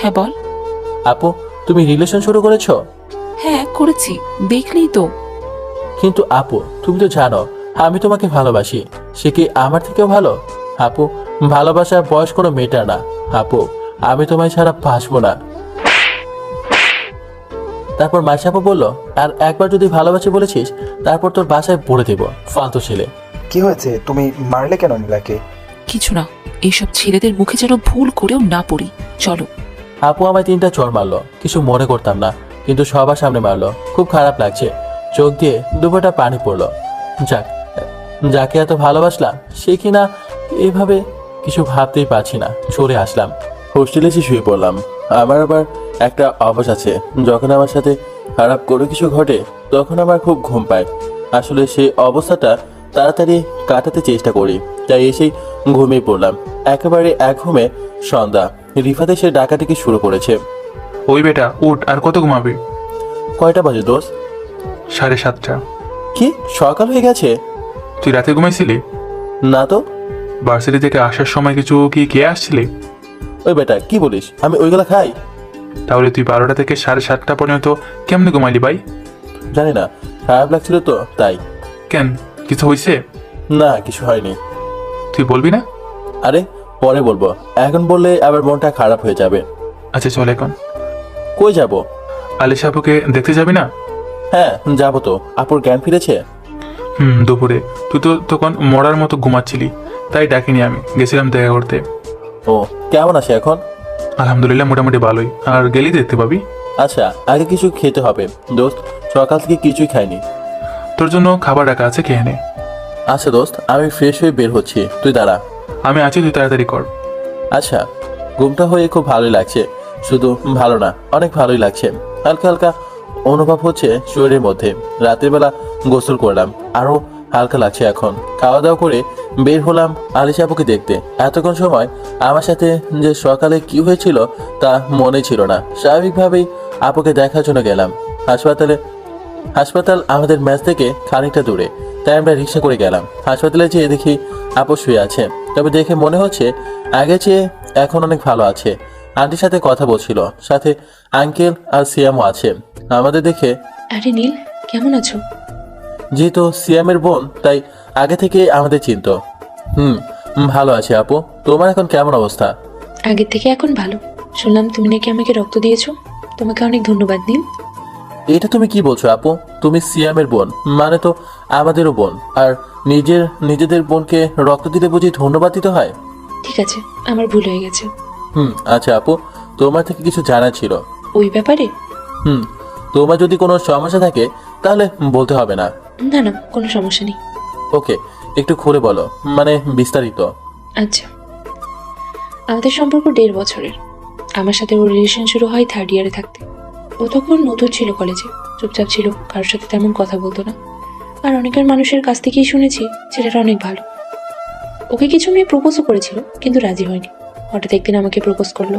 হ্যাঁ বল। আপু, তুমি রিলেশন শুরু করেছো? হ্যাঁ করেছি, দেখলেই তো। কিন্তু আপু, তুমি তো জানো আমি তোমাকে ভালোবাসি। সে কি আমার থেকেও ভালো? আপু, ভালোবাসার বয়স কোনো মেটার না। আপু, আমি তোমায় ছাড়া বাঁচবো না। তারপর মাইশাপু বলল, আর একবার যদি ভালোবাসি বলেছিস তারপর তোর বাসায় পড়ে দেব, ফালতু ছেলে। কি হয়েছে, তুমি মারলে কেন নীলাকে? কিছু না, এইসব ছেলেদের মুখে যেন ভুল করেও না পড়ি। চলো। আপু আমায় 3টা চড় মারলো, কিছু মনে করতাম না, কিন্তু সবার সামনে মারলো। খুব খারাপ লাগছে, চোখ দিয়ে দুপোটা পানি পড়লো। যাকে এত ভালোবাসলাম সে কিনা এভাবে, কিছু ভাবতেই পারছি না। চলে আসলাম, হোস্টেলে এসে শুয়ে পড়লাম। আমার আবার একটা অভ্যাস আছে, যখন আমার সাথে খারাপ কোনো কিছু ঘটে তখন আমার খুব ঘুম পায়। আসলে সেই অবস্থাটা তাড়াতাড়ি কাটাতে চেষ্টা করি, তাই এসেই ঘুমিয়ে পড়লাম। একেবারে এক ঘুমে সন্ধ্যা। রিফাত এসে ডাকাডাকি শুরু করেছে। ওই বেটা উঠ, আর কত ঘুমাবি? কয়টা বাজে দোস্ত? 7:30। কি সকাল হয়ে গেছে? তুই রাতে ঘুমাইছিলি? না তো। ভার্সিটি থেকে আসার সময় কিছু কি খেয়ে আসছিলি? ওই বেটা কি বলিস, আমি ওইগুলা খাই? তাহলে তুই 12টা থেকে 7:30 পর্যন্ত কেমনে ঘুমাইলি ভাই? জানি না, খারাপ লাগছিল তো তাই। কেন, কিছু হয়েছে? না, কিছু হয়নি। তুই বলবি না? আরে পরে বলবো, এখন বললে আবার মনটা খারাপ হয়ে যাবে। আচ্ছা চল এখন। কই যাব? আলিশা আপুকে দেখতে যাবি না? হ্যাঁ যাবো তো। আপুর জ্ঞান ফিরেছে? দুপুরে। তুই তো তখন মরার মতো ঘুমাচ্ছিলি, তাই ডাকিনি আমি, গেছিলাম দেখা করতে। ও, কেমন আছে এখন? আলহামদুলিল্লাহ মোটামুটি ভালোই। আর গেলি দেখতে পাবি। আচ্ছা, আগে কিছু খেতে হবে দোস্ত, সকাল থেকে কিছুই খাইনি। তোর জন্য খাবার রাখা আছে, খেয়ে নে। আচ্ছা দোস্ত, আমি ফ্রেশ হয়ে বের হচ্ছি, তুই দাঁড়া। আমি আছি, তুই তাড়াতাড়ি কর। আচ্ছা। ঘুমটা হয়ে খুব ভালোই লাগছে, শুধু ভালো না, অনেক ভালোই লাগছে। হালকা হালকা অনুভব হচ্ছে শরীরের মধ্যে। রাতের বেলা গোসল করলাম, আরো হালকা লাগছে এখন। খাওয়া দাওয়া করে বের হলাম আলিশা আপুকে দেখতে। এতক্ষণ সময় আমার সাথে যে সকালে কি হয়েছিল তা মনে ছিল না। স্বাভাবিকভাবেই আপুকে দেখার জন্য গেলাম। হাসপাতালে হাসপাতাল আমাদের ম্যাচ থেকে খানিকটা দূরে, তাই আমরা রিক্সা করে গেলাম। হাসপাতালে যেয়ে দেখি আপু শুয়ে আছে, তবে দেখে মনে হচ্ছে আগে চেয়ে এখন অনেক ভালো আছে। আন্টির সাথে কথা বলছিল, সাথে আঙ্কেল আর সিয়ামও আছে। আমাদের দেখে, আরে নীল, কেমন আছো? যেহেতু সিয়ামের বোন তাই আগে থেকে আমাদের চিনতো। ভালো আছে আপু, তোমার এখন কেমন অবস্থা? আগের থেকে এখন ভালো। শুনলাম তুমি নাকি আমাকে রক্ত দিয়েছো। তোমাকে অনেক ধন্যবাদ নীল। এটা তুমি কি বলছো আপু? তুমি সিয়ামের বোন, মানে তো আমাদেরও বোন। আর নিজেদের বোনকে রক্ত দিতে বুঝি ধন্যবাদ দিতে হয়? ঠিক আছে, আমার ভুল হয়ে গেছে। আচ্ছা আপু, তোমার থেকে কিছু জানা ছিল। ওই ব্যাপারে? তোমার যদি কোনো সমস্যা থাকে তাহলে বলতে হবে না। না না, কোনো সমস্যা নেই। ওকে, একটু খুলে বলো, মানে বিস্তারিত। আচ্ছা, আমাদের সম্পর্ক 1.5 বছরের। আমার সাথে ওর রিলেশন শুরু হয় 3rd ইয়ারে থাকতে। ও তখন নতুন ছিল কলেজে, চুপচাপ ছিল, কারোর সাথে তেমন কথা বলতো না। আর অনেকের মানুষের কাছ থেকেই শুনেছি ছেলেটা অনেক ভালো। ওকে কিছু মেয়ে প্রপোজও করেছিল, কিন্তু রাজি হয়নি। হঠাৎ একদিন আমাকে প্রপোজ করলো।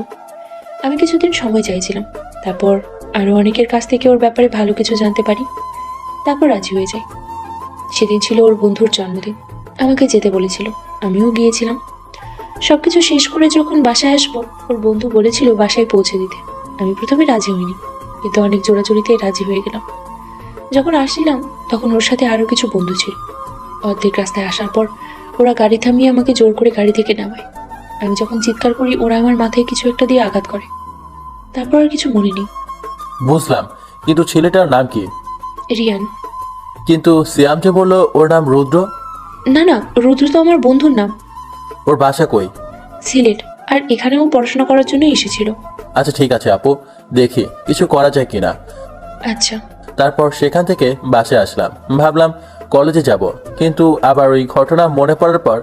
আমি কিছুদিন সময় চাইছিলাম, তারপর আরও অনেকের কাছ থেকে ওর ব্যাপারে ভালো কিছু জানতে পারি, তারপর রাজি হয়ে যাই। সেদিন ছিল ওর বন্ধুর জন্মদিন, আমাকে যেতে বলেছিল, আমিও গিয়েছিলাম। সবকিছু শেষ করে যখন বাসায় আসবো, ওর বন্ধু বলেছিল বাসায় পৌঁছে দিতে। আমি প্রথমে রাজি হইনি, কিন্তু অনেক জোরাজোরিতে রাজি হয়ে গেলাম। যখন আসছিলাম তখন ওর সাথে আরও কিছু বন্ধু ছিল। অর্ধেক রাস্তায় আসার পর ওরা গাড়ি থামিয়ে আমাকে জোর করে গাড়ি থেকে নামায়। আমি যখন চিৎকার করি, ওরা আমার মাথায় কিছু একটা দিয়ে আঘাত করে। তারপর আর কিছু মনে নেই। বুঝলাম, কিন্তু ছেলেটার নাম কি? রিয়ান। কিন্তু সিয়াম যে বললো ওর নাম রুদ্র। না না, রুদ্র তো আমার বন্ধুর নাম। ওর বাসা কই? সিলেট, আর এখানেও পড়াশোনা করার জন্য এসেছিল। আচ্ছা ঠিক আছে আপু, দেখি কিছু করা যায় কিনা। আচ্ছা। তারপর সেখান থেকে বাসে আসলাম, ভাবলাম কলেজে যাব, কিন্তু আবার ওই ঘটনা মনে পড়ার পর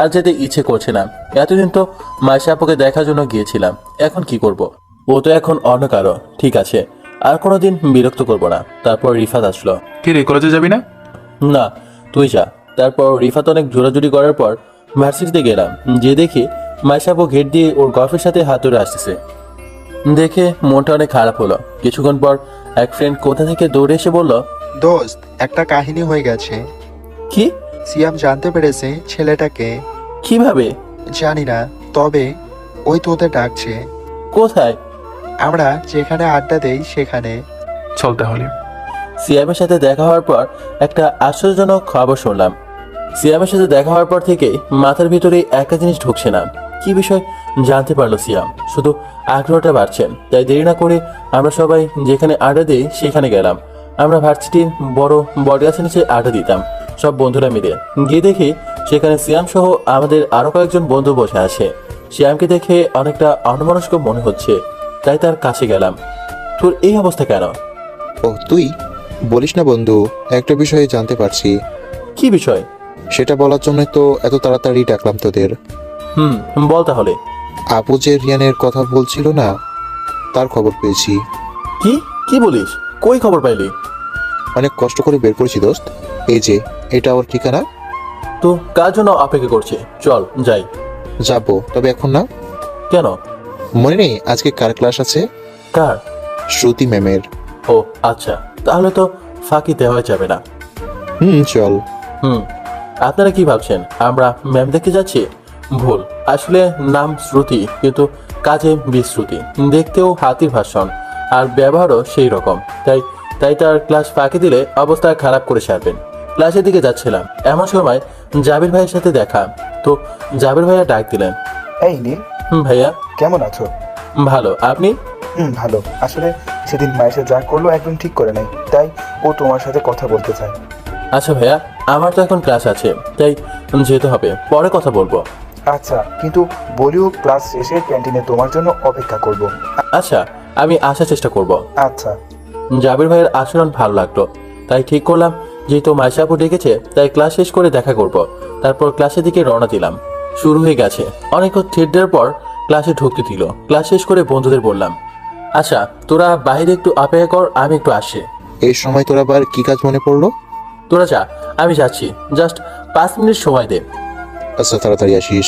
আর যেতে ইচ্ছে করছে না। এতদিন তো মাইশা আপুকে দেখার জন্য গিয়েছিলাম, এখন কি করব? ও তো এখন অন্য কারো। ঠিক আছে, আর কোনোদিন বিরক্ত করব না। তারপর রিফাত আসলো। কি রে, কলেজে যাবি না? না, তুই যা। তারপর রিফাত অনেক জোরাজুরি করার পর ভার্সিটিতে গেলাম, যে দেখি মাইশা আপু গেট দিয়ে ওর গার্লফ্রেন্ডের সাথে হাত ধরে আসতেছে। দেখে মনটা অনেক খারাপ হলো। কিছুক্ষণ পর এক ফ্রেন্ড কোথা থেকে দৌড়ে এসে বলল, দোস্ত, একটা কাহিনী হয়ে গেছে। কি? সিয়াম জানতে পেরেছে ছেলেটাকে। কিভাবে? জানি না, তবে ওই তোদের ডাকছে। কোথায়? আমরা যেখানে আড্ডা দেই সেখানে। চল তাহলে। সিয়ামের সাথে দেখা হওয়ার পর একটা আশ্চর্যজনক খবর শুনলাম। সিয়ামের সাথে দেখা হওয়ার পর থেকেই মাথার ভিতরে একটা জিনিস ঢুকছে না। কি বিষয় জানতে পারলো সিয়াম, শুধু আগ্রহটা বাড়ছে। তাই দেরি না করে আমরা সবাই যেখানে আড্ডা দিই সেখানে গেলাম। আমরা ভার্সিটির বড় বটগাছের নিচে আড্ডা দিতাম সব বন্ধুরা মিলে। গিয়ে দেখি সেখানে সিয়াম সহ আমাদের আরো কয়েকজন বন্ধু বসে আছে। সিয়ামকে দেখে অনেকটা অন্যমনস্ক মনে হচ্ছে, তাই তার কাছে গেলাম। তোর এই অবস্থা কেন? ও তুই বলিস না বন্ধু, একটা বিষয়ে জানতে পারছি। কি বিষয়? সেটা বলার জন্য তো এত তাড়াতাড়ি ডাকলাম তোদের। বল তাহলে। আপু যে রিয়ানের কথা বলছিল না, তার খবর পেয়েছি। কি কি বলিস? কই খবর পাইলি? অনেক কষ্ট করে বের করেছি দোস্ত। এই যে, এটা ওর ঠিকানা। তো কার জন্য অপেক্ষা করছে? চল যাই। যাবো, তবে এখন না। কেন? মনে নেই আজকে কার ক্লাস আছে? কার? শ্রুতি ম্যামের। ও আচ্ছা, তাহলে তো ফাঁকি দেওয়া যাবে না। চল। আপনারা কি ভাবছেন আমরা ম্যাম দেখতে যাচ্ছি? ভুল। আসলে নাম শ্রুতি, কিন্তু কাজে বিশ্রুতি। দেখতেও হাতির ভাষণ, আর ব্যবহারও সেই রকম। তাই তাই তার ক্লাস ফাঁকি দিলে অবস্থা খারাপ করে ছাড়বেন। ক্লাসের দিকে যাচ্ছিলাম, এমন সময় জাবির ভাইয়ের সাথে দেখা। তো জাবির ভাইয়া ডাক দিলেন। এই নীল, ভাইয়া। কেমন আছো? ভালো, আপনি? ভালো। আসলে সেদিন মায়ের যা করলো একদম ঠিক করে নাই, তাই ও তোমার সাথে কথা বলতে চায়। আচ্ছা ভাইয়া, আমার তো এখন ক্লাস আছে, তাই যেতে হবে, পরে কথা বলবো। আচ্ছা, কিন্তু বলিও ক্লাস শেষে ক্যান্টিনে তোমার জন্য অপেক্ষা করব। আচ্ছা, আমি আসার চেষ্টা করব। আচ্ছা। জাবির ভাইয়ের আচরণ ভালো লাগলো, তাই ঠিক করলাম যেহেতু মাইশা আপু ডেকেছে, তাই ক্লাস শেষ করে দেখা করব। তারপর ক্লাসের দিকে রওনা দিলাম। শুরু হয়ে গেছে। অনেকক্ষণ থিয়েটার দেওয়ার পর ক্লাসে ঢুকতে দিল। ক্লাস শেষ করে বন্ধুদের বললাম, আচ্ছা তোরা বাইরে একটু অপেক্ষা কর, আমি একটু আসছি। এই সময় তোর আবার কি কাজ মনে পড়লো? তোরা যা, আমি যাচ্ছি, জাস্ট 5 মিনিট সময় দে। আচ্ছা, তাড়াতাড়ি আসিস।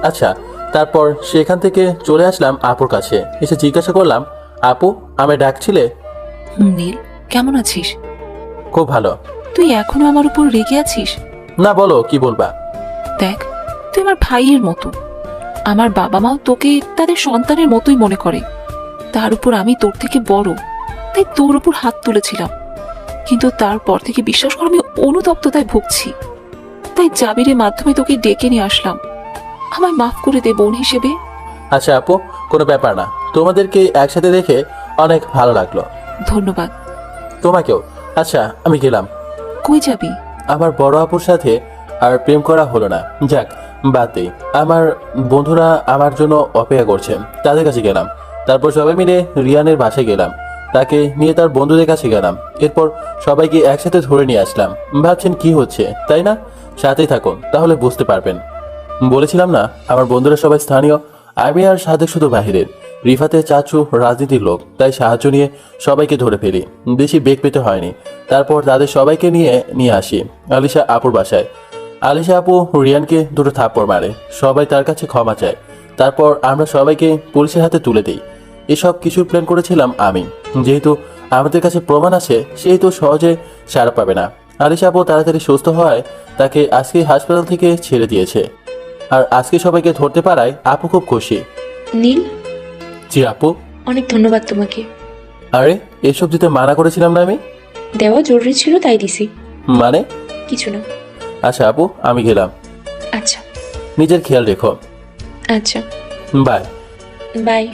আচ্ছা। তারপর সেখান থেকে চলে আসলাম আপুর কাছে। এসে জিজ্ঞাসা করলাম, আপু আমায় ডাকছিলে? নীল, কেমন আছিস? খুব ভালো। তুই এখনো আমার উপর রেগে আছিস? না, বলো কি বলবা। দেখ, তুই আমার ভাইয়ের মতো। আমার বাবা মাও তোকে তাদের সন্তানের মতোই মনে করে। তার উপর আমি তোর থেকে বড়, তাই তোর উপর হাত তুলেছিলাম। কিন্তু তারপর থেকে বিশ্বাস কর, আমি অনুতপ্ততায় ভুগছি। তাই জাবিরের মাধ্যমে তোকে ডেকে নিয়ে আসলাম। আমায় মাফ করে দে বোন হিসেবে। আচ্ছা আপু, কোনো ব্যাপার না। তোমাদেরকে একসাথে দেখে অনেক ভালো লাগলো। ধন্যবাদ। তোমাকেও। আচ্ছা, আমি গেলাম। কই যাবি? আমার বড় আপুর সাথে আর প্রেম করা হলো না, যাক বাদ দেই। আমার বন্ধুরা আমার জন্য অপেক্ষা করছে, তাদের কাছে গেলাম। তারপর সবাই মিলে রিয়ানের বাসায় গেলাম, তাকে নিয়ে তার বন্ধুদের কাছে গেলাম। এরপর সবাইকে একসাথে ধরে নিয়ে আসলাম। ভাবছেন কি হচ্ছে, তাই না? সাথেই থাকুন, তাহলে বুঝতে পারবেন। বলেছিলাম না আমার বন্ধুরা সবাই স্থানীয়, আমি আর সাদেক শুধু বাহিরের। রিফাতের চাচু রাজনীতির লোক, তাই সাহায্য নিয়ে সবাইকে ধরে ফেলি। বেশি বেগ পেতে হয়নি। তারপর তাদের সবাইকে নিয়ে আসি আলিশা আপুর বাসায়। আলিশা আপু রিয়ানকে দুটো থাপ্পড় মারে, সবাই তার কাছে ক্ষমা চায়। তারপর আমরা সবাইকে পুলিশের হাতে তুলে দিই। এসব কিছু প্ল্যান করেছিলাম আমি। যেহেতু আমাদের কাছে প্রমাণ আছে, সেহেতু সহজে সাড়া পাবে না। আলিশা আপু তাড়াতাড়ি সুস্থ হয়, তাকে আজকে হাসপাতাল থেকে ছেড়ে দিয়েছে। আর আজকে সবাইকে ধরতে পারায় আপু খুব খুশি। নীল, জি আপু। অনেক ধন্যবাদ তোমাকে। আরে, এসব দিতে মানা করেছিলাম না আমি? দেওয়া জরুরি ছিল তাই দিছি। মানে? কিছু না। আচ্ছা আপু, আমি গেলাম। আচ্ছা। নিজের খেয়াল রেখো। আচ্ছা, বাই। বাই।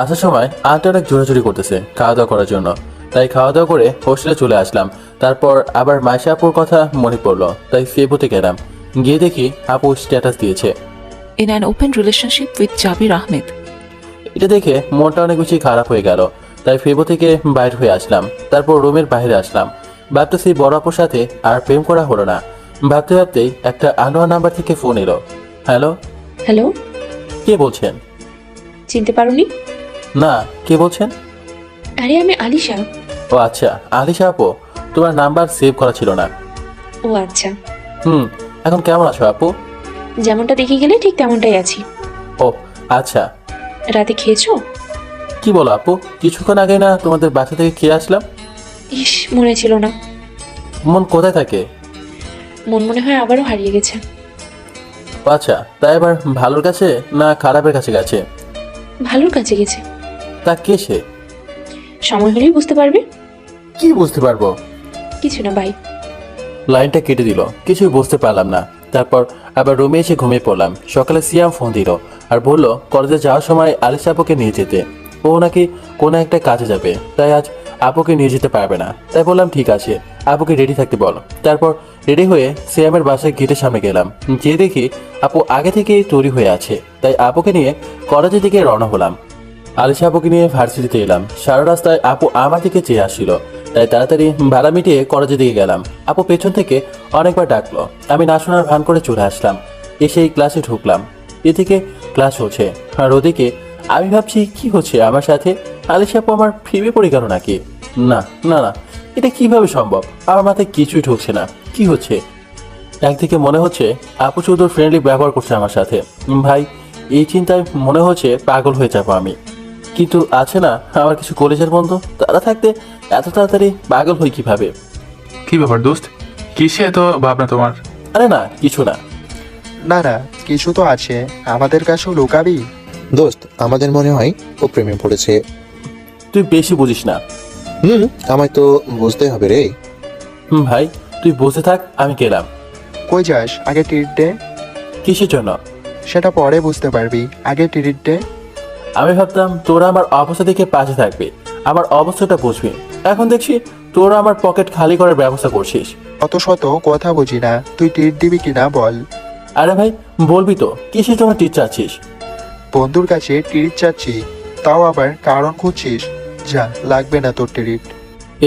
আসার সময় আন্টি অনেক জোরাজুরি করতেছে খাওয়া দাওয়া করার জন্য, তাই খাওয়া দাওয়া করে হোস্টেলে চলে আসলাম। তারপর আবার মাইশা আপুর কথা মনে পড়লো, তাই ফেসবুকে গেলাম। গিয়ে দেখি আপু স্ট্যাটাস দিয়েছে, In an open relationship with জাবির আহমেদ। এটা দেখে মনটা অনেক বেশি খারাপ হয়ে গেল, তাই ফেসবুক থেকে বাইর হয়ে আসলাম। তারপর রুমের বাইরে আসলাম। ভাবতেছি বড় আপুর সাথে আর প্রেম করা হলো না। ভাবতে ভাবতেই একটা আনোয়ার নাম্বার থেকে ফোন এলো। হ্যালো। হ্যালো, কে বলছেন? চিনতে পারোনি? না, কে বলছেন? আরে আমি আলিশা। ও আচ্ছা, আলিশা আপু, তোমার নাম্বার সেভ করা ছিল না। ও আচ্ছা। এখন কেমন আছো আপু? যেমনটা দেখে গেলে ঠিক তেমনটাই আছি। ও আচ্ছা। রাতে খেয়েছো? কি বলো আপু, কিছুক্ষণ আগে না তোমাদের বাসা থেকে খেয়ে আসলাম। ইস, মনে ছিল না। মন কোথায় থাকে? মন মনে হয় আবারও হারিয়ে গেছে। ও আচ্ছা, তাই এবার ভালোর কাছে না খারাপের কাছে গেছে? ভালোর কাছে গেছে। তা কে সে? সময় হলেই বুঝতে পারবে। কি বুঝতে পারবো? কিছু না, বাই। লাইনটা কেটে দিল, কিছুই বুঝতে পারলাম না। তারপর আবার রুমে এসে ঘুমিয়ে পড়লাম। সকালে সিয়াম ফোন দিল আর বলল কলেজে যাওয়ার সময় আলিশা আপুকে নিয়ে যেতে। ও নাকি কোনো একটা কাজে যাবে, তাই আজ আপুকে নিয়ে যেতে পারবে না। তাই বললাম ঠিক আছে, আপুকে রেডি থাকতে বল। তারপর রেডি হয়ে সিয়ামের বাসায় গেটের সামনে গেলাম। গিয়ে দেখি আপু আগে থেকেই তৈরি হয়ে আছে, তাই আপুকে নিয়ে কলেজের দিকে রওনা হলাম। আলিশা আপুকে নিয়ে ভার্সিটিতে এলাম। সারা রাস্তায় আপু আমার দিকে চেয়ে আসছিল, তাই তাড়াতাড়ি ভাড়া মিটিয়ে কলেজের দিকে গেলাম। আপু পেছন থেকে অনেকবার ডাকলো, আমি না শোনার ভান করে চলে আসলাম। এসেই ক্লাসে ঢুকলাম। এদিকে ক্লাস হচ্ছে আর ওদিকে আমি ভাবছি কি হচ্ছে আমার সাথে। আলিশা আপু আমার প্রেমে পড়ে গেল নাকি? না না না, এটা কিভাবে সম্ভব? আমার মাথায় কিছুই ঢুকছে না। কি হচ্ছে? একদিকে মনে হচ্ছে আপু শুধু ফ্রেন্ডলি ব্যবহার করছে আমার সাথে। ভাই, এই চিন্তায় মনে হচ্ছে পাগল হয়ে যাবো আমি। কিন্তু আছে না আমার কিছু কলেজের বন্ধু, তারা থাকতে এত তাড়াতাড়ি পাগল হই কিভাবে? কি ব্যাপার দোস্ত, কিসে এত ভাবনা তোমার? আরে না, কিছু না। না না, কিছু তো আছে, আমাদের কাছেও লুকাবি? দোস্ত, আমাদের মনে হয় ও প্রেমে পড়েছে। তুই বেশি বুঝিস না। আমায় তো বুঝতে হবে রে। ভাই, তুই বসে থাক, আমি গেলাম। কই যাস? আগে ট্রিট দে। কিসের জন্য? সেটা পরে বুঝতে পারবি, আগে ট্রিট দে। আমি ভাবতাম তোরা আমার অবস্থা দেখে পাশে থাকবে, আমার অবস্থাটা বুঝবি। এখন দেখছি তোরা আমার পকেট খালি করার ব্যবস্থা করছিস। অত শত কথা বুঝি না, তুই ট্রিট দিবি কিনা বল? আরে ভাই, বলবি তো কিসের জন্য টিচ চাচ্ছিস? বন্ধুর কাছে ট্রিট চাচ্ছি, তাও আবার কারণ খুঁজছিস? যা, লাগবে না তোর ট্রিট।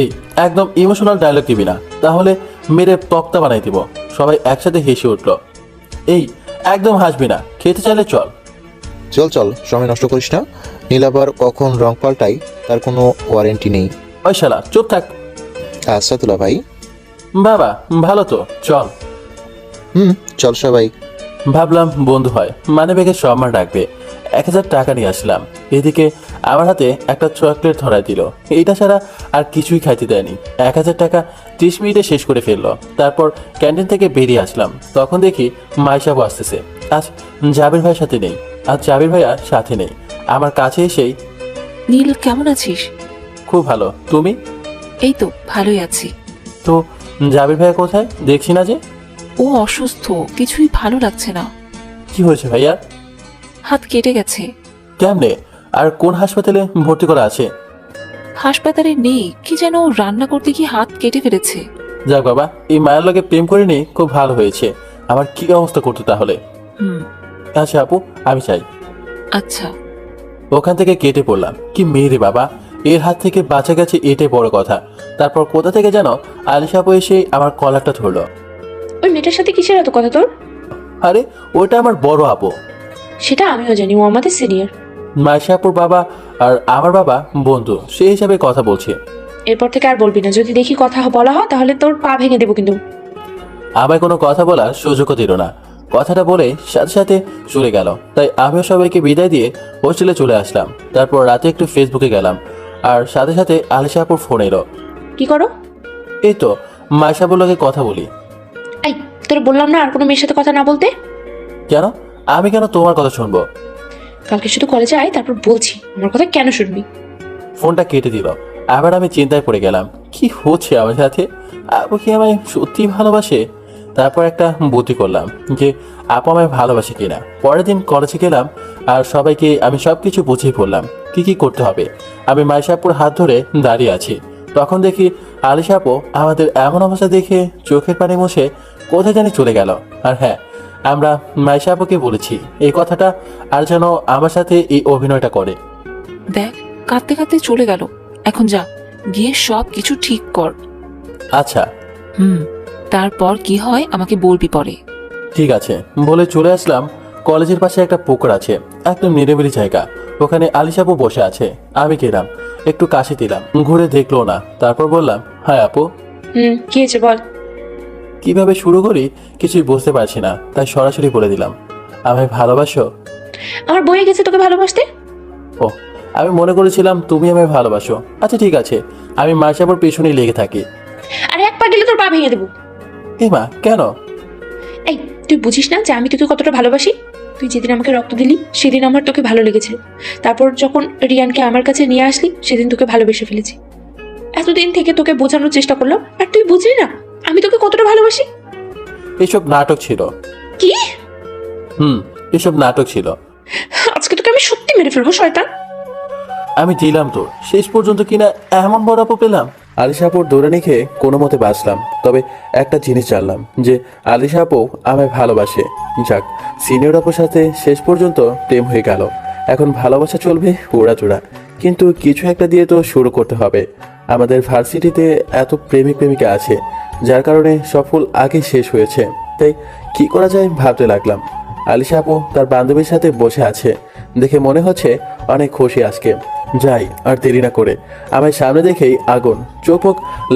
এই একদম ইমোশনাল ডায়লগ দিবি না, তাহলে মেরে তক্তা বানাই দিব। সবাই একসাথে হেসে উঠলো। এই একদম হাসবি না, খেতে চাইলে চল। চল চল, সময় নষ্ট করিস না। নীল আবার কখন রং পাল্টাই তার কোনো ওয়ারেন্টি নেই। ওই শালা চুপ থাক। আচ্ছা দুলা ভাই। বাবা ভালো তো, চল। চল সবাই। ভাবলাম বন্ধু হয়, মানে বেগে সম্মান রাখবে। 1000 টাকা নিয়ে আসলাম। এদিকে আমার হাতে একটা চকলেট ধরাই দিল। এইটা ছাড়া আর কিছুই খাইতে দেয়নি। 1000 টাকা 30 মিনিটে শেষ করে ফেললো। তারপর ক্যান্টিন থেকে বেরিয়ে আসলাম, তখন দেখি মাইশাবু আসতেছে। আজ জাবির ভাইয়ের সাথে নেই, আজ জাবির ভাইয়া সাথে নেই। আমার কাছে এসেই, নীল কেমন আছিস? খুব ভালো, তুমি? এই তো ভালোই আছি। তো জাবির ভাইয়া কোথায়, দেখছি না যে? ও অসুস্থ, কিছুই ভালো লাগছে না। কি হয়েছে ভাইয়া? হাত কেটে গেছে। কেমনে? আর কোন হাসপাতালে ভর্তি করা আছে? হাসপাতালে নেই, কি যেন রান্না করতে গিয়ে হাত কেটে ফেলেছে। যাক বাবা, এই মায়ের লগে প্রেম করে নি, খুব ভালো হয়েছে। আমার কি অবস্থা করতো তাহলে? হুম। আচ্ছা আপু, আমি চাই। আচ্ছা। ওখান থেকে কেটে পড়লাম। কি মেয়ে রে বাবা, এর হাত থেকে বাঁচা গেছে, এটাই বড় কথা। তারপর কোথা থেকে যেন আলিশা আপু এসে আমার কলারটা ধরলো। ওই মেয়েটার সাথে কিসের এত কথা তোর? আরে ওটা আমার বড় আপু। সেটা আমিও জানি, ও আমাদের সিনিয়র। মাইশা আপুর বাবা আর আমার বাবা বন্ধু, সেই হিসাবে কথা বলছে। এরপর থেকে আর বলবি না, যদি দেখি কথা বলা হয় তাহলে তোর পা ভেঙে দেবো কিন্তু। আমায় কোনো কথা বলার সুযোগও দিল না। কথাটা বলে সাথে সাথে চলে গেল। তাই আমিও সবাইকে বিদায় দিয়ে হোস্টেলে চলে আসলাম। তারপর রাতে একটু ফেসবুকে গেলাম, আর সাথে সাথে আলিশা আপুর ফোন এলো। কি করো? এই তো মাইশা আপুর লগে কথা বলি। এই, তোর বললাম না আর কোনো মেয়ের সাথে কথা না বলতে। কেন? আমি কেন তোমার কথা শুনবো? কালকে শুধু কলেজে আয়, তারপর বলছি আমার কথা কেন শুনবি। ফোনটা কেটে দিল। আবার আমি চিন্তায় পড়ে গেলাম, কি হচ্ছে আমার সাথে? আপু কি আমায় সত্যি ভালোবাসে? তারপর একটা বুদ্ধি করলাম যে আপু আমায় ভালোবাসে কিনা। পরের দিন কলেজে গেলাম আর সবাইকে আমি সবকিছু বুঝিয়ে বললাম কি কি করতে হবে। আমি মাইশা আপুর হাত ধরে দাঁড়িয়ে আছি, তখন দেখি আলিশা আপু আমাদের এমন অবস্থা দেখে চোখের পানি মুছে কোথায় জানি চলে গেল। আর হ্যাঁ, আমরা মাইশা আপুকে বলেছি এই কথাটা, আর যেন আমার সাথে এই অভিনয়টা করে। দেখ, কাঁদতে কাঁদতে চলে গেল। এখন যা, গিয়ে সব কিছু ঠিক কর। আচ্ছা হুম। তারপর কি হয় আমাকে বলবি পরে। ঠিক আছে বলে চলে আসলাম। কলেজের পাশে একটা পুকুর আছে, একদম নিরিবিলি জায়গা। ওখানে আলিশা আপু বসে আছে। আমি গেলাম, একটু কাশি দিলাম, ঘুরে দেখলো না। তারপর বললাম, হ্যাঁ আপু। কি হয়েছে বল। কিভাবে শুরু করি কিছুই বুঝতে পারছি না, তাই সরাসরি বলে দিলাম, আমায় ভালোবাসো? আমার বয়ে গেছে তোকে ভালোবাসতে। ও, আমি মনে করেছিলাম তুমি আমায় ভালোবাসো। আচ্ছা ঠিক আছে, আমি মাইশা আপুর পেছনেই লেগে থাকি। আরে এক পা গেলে তোর পা ভেঙে দেবো। এই মা, কেন? এই, তুই বুঝিস না যে আমি তোকে কতটা ভালোবাসি? তুই যেদিন আমাকে রক্ত দিলি সেদিন আমার তোকে ভালো লেগেছিল। তারপর যখন রিয়ানকে আমার কাছে নিয়ে আসলি সেদিন তোকে ভালোবেসে ফেলেছি। এতদিন থেকে তোকে বোঝানোর চেষ্টা করলাম, আর তুই বুঝলি না আমি তোকে কতটা ভালোবাসি। এসব নাটক ছিল। কি? এসব নাটক ছিল। আজকে তোকে আমি সত্যি মেরে ফেলবো শয়তান। আমি দিলাম তো, শেষ পর্যন্ত কিনা এমন বড় আপু পেলাম। আলিশা আপুর দৌড়ানি খেয়ে কোনো মতে বাঁচলাম। তবে একটা জিনিস জানলাম যে আলিশা আপু আমায় ভালোবাসে। যাক, সিনিয়র আপুর সাথে শেষ পর্যন্ত প্রেম হয়ে গেল। এখন ভালোবাসা চলবে উড়াচুড়া, কিন্তু কিছু একটা দিয়ে তো শুরু করতে হবে। আমাদের ভার্সিটিতে এত প্রেমিক প্রেমিকা আছে, যার কারণে সফল আগে শেষ হয়েছে। তাই কি করা যায় ভাবতে লাগলাম। আলিশা আপু তার বান্ধবীর সাথে বসে আছে, দেখে মনে হচ্ছে অনেক খুশি আজকে। যাই আর দেরি না করে, আমার সামনে দেখেই আগুন চোখ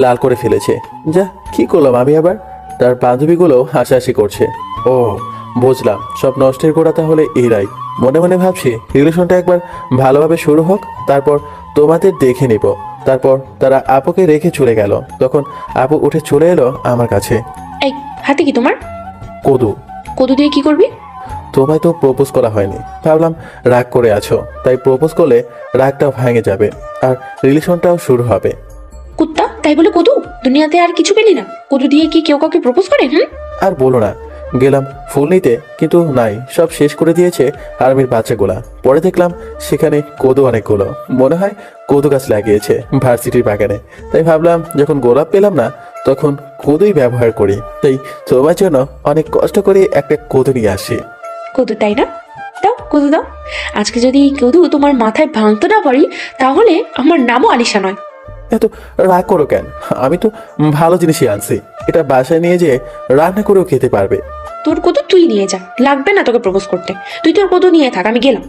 লাল করে ফেলেছে। যা, কি করলাম আমি আবার? তার বান্ধবীগুলো হাসাহাসি করছে। ও বুঝলাম, সব নষ্টের গোড়া তাহলে এরাই। মনে মনে ভাবছি রিলেশনটা একবার ভালোভাবে শুরু হোক, তারপর তোমাদের দেখে নিব। তারপর তারা আপুকে রেখে চলে গেল। তখন আপু উঠে চলে এলো আমার কাছে। এই, হাতে কি তোমার? কদু। কদু দিয়ে কি করবি? তোমায় তো প্রপোজ করা হয়নি, ভাবলাম রাগ করে আছো, তাই প্রপোজ করলে রাগটাও ভেঙে যাবে আর রিলেশনটাও শুরু হবে। কুত্তা, তাই বলে কদু? দুনিয়াতে আর কিছু পেলি না? কদু দিয়ে কি কেউ কাউকে প্রপোজ করে? আর বলো না, গেলাম ফুল নিতে, কিন্তু নাই, সব শেষ করে দিয়েছে আর্মির বাচ্চাগুলা। পরে দেখলাম সেখানে কদু অনেকগুলো, মনে হয় কদু গাছ লাগিয়েছে ভার্সিটির বাগানে। তাই ভাবলাম যখন গোলাপ পেলাম না, তখন কদুই ব্যবহার করি। তাই তোমার জন্য অনেক কষ্ট করে একটা কদু নিয়ে আসি। কদু, তাই না? দাও, কদু দাও। আজকে যদি এই কদু তোমার মাথায় ভাঙতে না পারি তাহলে আমার নামও আলিশা নয়। এত রাগ করো কেন? আমি তো ভালো জিনিসই আনছি, এটা বাসায় নিয়ে যেয়ে রান্না করেও খেতে পারবে। তোর কদু তুই নিয়ে যা, লাগবে না তোকে প্রপোজ করতে। তুই তোর কদু নিয়ে থাক, আমি গেলাম।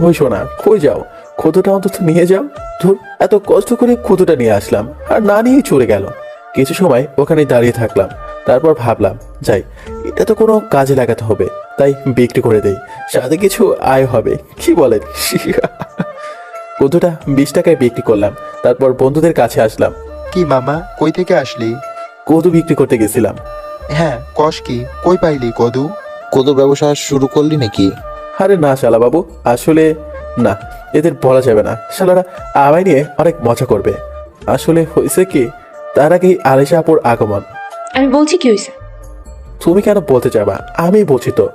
ওই শোনা, কই যাও? খুদুটা অন্তত নিয়ে যাও। ধুর, এত কষ্ট করে খুদুটা নিয়ে আসলাম আর না নিয়েই চলে গেল। কিছু সময় ওখানে দাঁড়িয়ে থাকলাম, তারপর ভাবলাম যাই, এটা তো কোনো কাজে লাগাতে হবে, তাই বিক্রি করে দেই, সাথে কিছু আয় হবে। কি বলেন? কদুটা 20 টাকায় বিক্রি করলাম, তারপর বন্ধুদের কাছে আসলাম। কি মামা, কই থেকে আসলি? কদু বিক্রি করতে গেছিলাম। হ্যাঁ, কষ কি, কই পাইলি কদু? কদুর ব্যবসা শুরু করলি নাকি? আরে না শালা বাবু, আসলে না, এদের বলা যাবে না। শালারা আমায় নিয়ে অনেক মজা করবে। আসলে হয়েছে কি, তার আগেই আলিশা আপুর আগমন। আমি বলছি কি হয়েছে। তুমি কেন বলতে যাবা? আমি বলছি তো,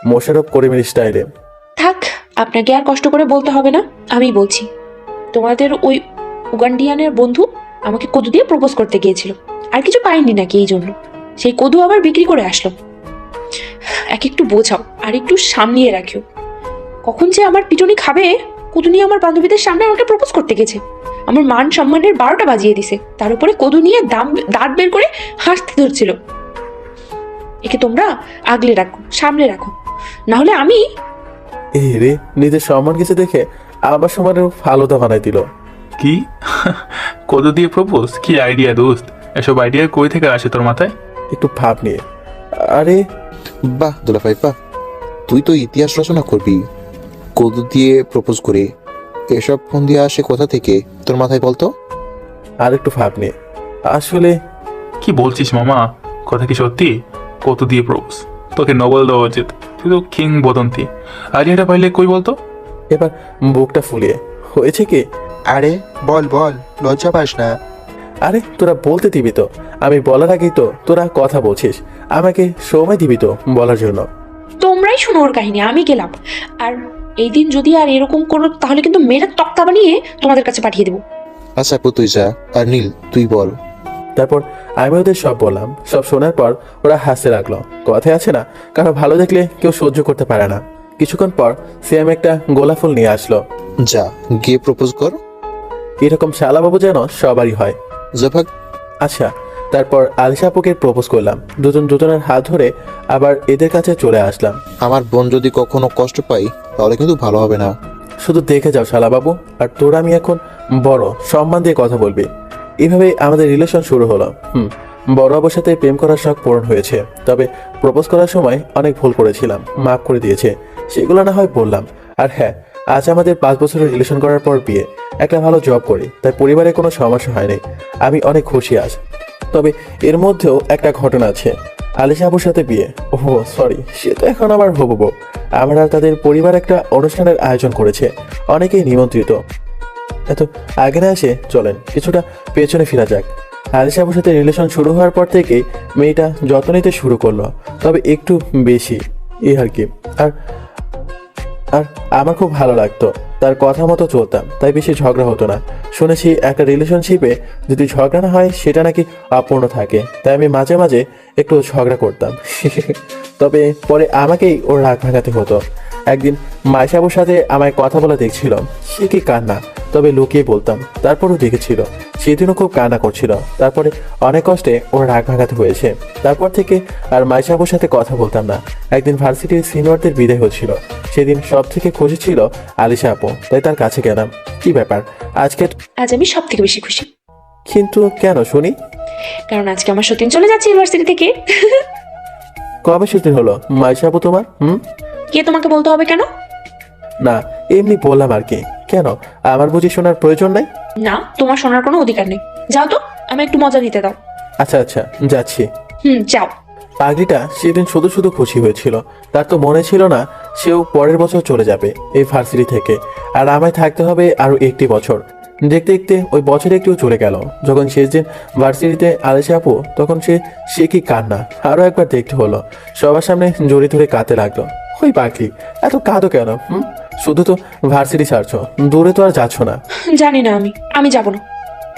মোশাররফ করিমের স্টাইলে। থাক, আপনাকে আর কষ্ট করে বলতে হবে না, আমি বলছি। তোমাদের ওই উগান্ডিয়ানের বন্ধু আমাকে কদু দিয়ে প্রপোজ করতে গিয়েছিল, আর কিছু পাইনি নাকি এই জন্য সেই কদু আবার বিক্রি করে আসলো। একটু বোঝাও আর একটু সামলিয়ে রাখিও। কখন যে আমার পিটুনি খাবে। কদু নিয়ে আমার বান্ধবীদের সামনে আমাকে প্রপোজ করতে গেছে, আমার মান সম্মানের 12টা বাজিয়ে দিছে। তার উপরে কদু নিয়ে দাঁত বের করে হাসতে ধরছিল। একে তোমরা আগলে রাখো, সামলে রাখো, না হলে আমি। এ রে, নিজের সম্মান কিছু দেখে আমার সমানের ফালুদা বানাই দিল। কি? কত দিয়ে প্রপোজ? কি আইডিয়া দোস্ত? এসব আইডিয়া কই থেকে আসে তোর মাথায়? একটু ভাব নিয়ে। আরে বাহ দুলাভাই বাহ, তুই তো ইতিহাস রচনা করবি। কদু দিয়ে প্রপোজ করে এসব ফোন দিয়ে আসে কোথা থেকে তোর মাথায় বলতো? আর একটু ভাব নিয়ে। আসলে কি বলছিস মামা? কথা কি সত্যি? কত দিয়ে প্রপোজ? তোকে নোবেল দেওয়া উচিত, তুই তো কিংবদন্তি। আইডিয়াটা পাইলে কই বলতো? এবার বুকটা ফুলিয়ে। হয়েছে কি? আরে বল বল, লজ্জা পাস না। আরে তোরা বলতে দিবি তো? আমি বলার আগেই তো তোরা কথা বলছিস। আমাকে সময় দিবি তো বলার জন্য। তোমরাই শোনো ওর কাহিনী, আমি গেলাম। আর এই দিন যদি আর এরকম করো তাহলে কিন্তু মেয়েরা তক্তা বানিয়ে তোমাদের কাছে পাঠিয়ে দেবো। আচ্ছা আপু তুই যা, আর নীল তুই বল। তারপর আমি ওদের সব বললাম। সব শোনার পর ওরা হাসতে লাগলো। কথায় আছে না, কারো ভালো দেখলে কেউ সহ্য করতে পারে না। কিছুক্ষণ পর সিয়াম একটা গোলাপ ফুল নিয়ে আসলো। যা গিয়ে প্রপোজ কর। এরকম শালাবাবু যেন সবারই হয়। জাভাগ। আচ্ছা, তারপর আলিশা আপুকে প্রপোজ করলাম। দুজন দুজনের হাত ধরে আবার এদের কাছে চলে আসলাম। আমার বোন যদি কখনো কষ্ট পাই তাহলে কিন্তু ভালো হবে না। শুধু দেখে যাও শালাবাবু। আর তোর আমি এখন বড়, সম্মান দিয়ে কথা বলবি। এভাবেই আমাদের রিলেশন শুরু হলো। বড় বাবুর সাথে প্রেম করার শখ পূরণ হয়েছে, তবে প্রপোজ করার সময় অনেক ভুল করেছিলাম, মাফ করে দিয়েছে। সেগুলো না হয় বললাম। আর হ্যাঁ, আজ আমাদের 5 বছরের রিলেশন করার পর বিয়ে। একটা ভালো জব করি, তাই পরিবারে কোনো সমস্যা হয়নি। আমি অনেক খুশি আজ। তবে এর মধ্যেও একটা ঘটনা আছে। আলিশা আপুর সাথে বিয়ে। ওহ সরি, সে তো এখন আমার হবু বউ। আমরা তাদের পরিবার একটা অনুষ্ঠানের আয়োজন করেছে, অনেকেই নিমন্ত্রিত। এত আগে না আসে, চলেন কিছুটা পেছনে ফিরা যাক। আলিশা আপুর সাথে রিলেশন শুরু হওয়ার পর থেকেই মেয়েটা যত্ন নিতে শুরু করলো, তবে একটু বেশি, এই আর কি। আর আর আমার খুব ভালো লাগতো, তার কথা মতো চলতাম, তাই বেশি ঝগড়া হতো না। শুনেছি একটা রিলেশনশিপে যদি ঝগড়া না হয় সেটা নাকি অপূর্ণ থাকে, তাই আমি মাঝে মাঝে একটু ঝগড়া করতাম। তবে পরে আমাকেই ওর রাগ ভাঙাতে হতো। একদিন মাইশাবুর সাথে আমায় কথা বলা দেখছিল, সে কি কান্না, তবে লুকিয়ে বলতাম। তারপরও দেখেছিল, সেদিনও খুব কান্না করছিল। তারপরে অনেক কষ্টে ওর রাগ ভাঙাতে হয়েছে। তারপর থেকে আর মাইশাবুর সাথে কথা বলতাম না। একদিন ভার্সিটির সিনিয়রদের বিদায় হচ্ছিল, সেদিন সব থেকে খুশি ছিল আলিশা আপু, তাই তার কাছে গেলাম। কি ব্যাপার আজকে? আজ আমি সব থেকে বেশি খুশি। কিন্তু কেন শুনি? কারণ আজকে আমার সতীন চলে যাচ্ছে ইউনিভার্সিটি থেকে। কবে ছুটি হলো মাইশা আপু তোমার? কে তোমাকে বলতে হবে কেন? না, এমনি বললাম আর কি। কেন, আমার বুঝি শোনার প্রয়োজন নাই? না, তোমার শোনার কোনো অধিকার নেই। যাও তো, আমি একটু মজা দিতে দাও। আচ্ছা আচ্ছা, যাচ্ছি। যাও। পাগলিটা সেদিন শুধু শুধু খুশি হয়েছিল। তার তো মনে ছিল না সেও পরের বছর চলে যাবে এই ভার্সিটি থেকে, আর আমায় থাকতে হবে আরো 1টি বছর। দেখতে দেখতে ওই বছর একটু চলে গেল। যখন শেষ দিন ভার্সিটিতে আলিশা আপু, তখন সে কি কান্না। আরো একবার দেখতে হলো, সবার সামনে জড়িয়ে ধরে কাঁদতে লাগলো। ওই পাগলি, এত কাঁদো কেন? শুধু তো ভার্সিটি ছাড়ছো, দূরে তো আর যাচ্ছ না। জানি না, আমি যাব না,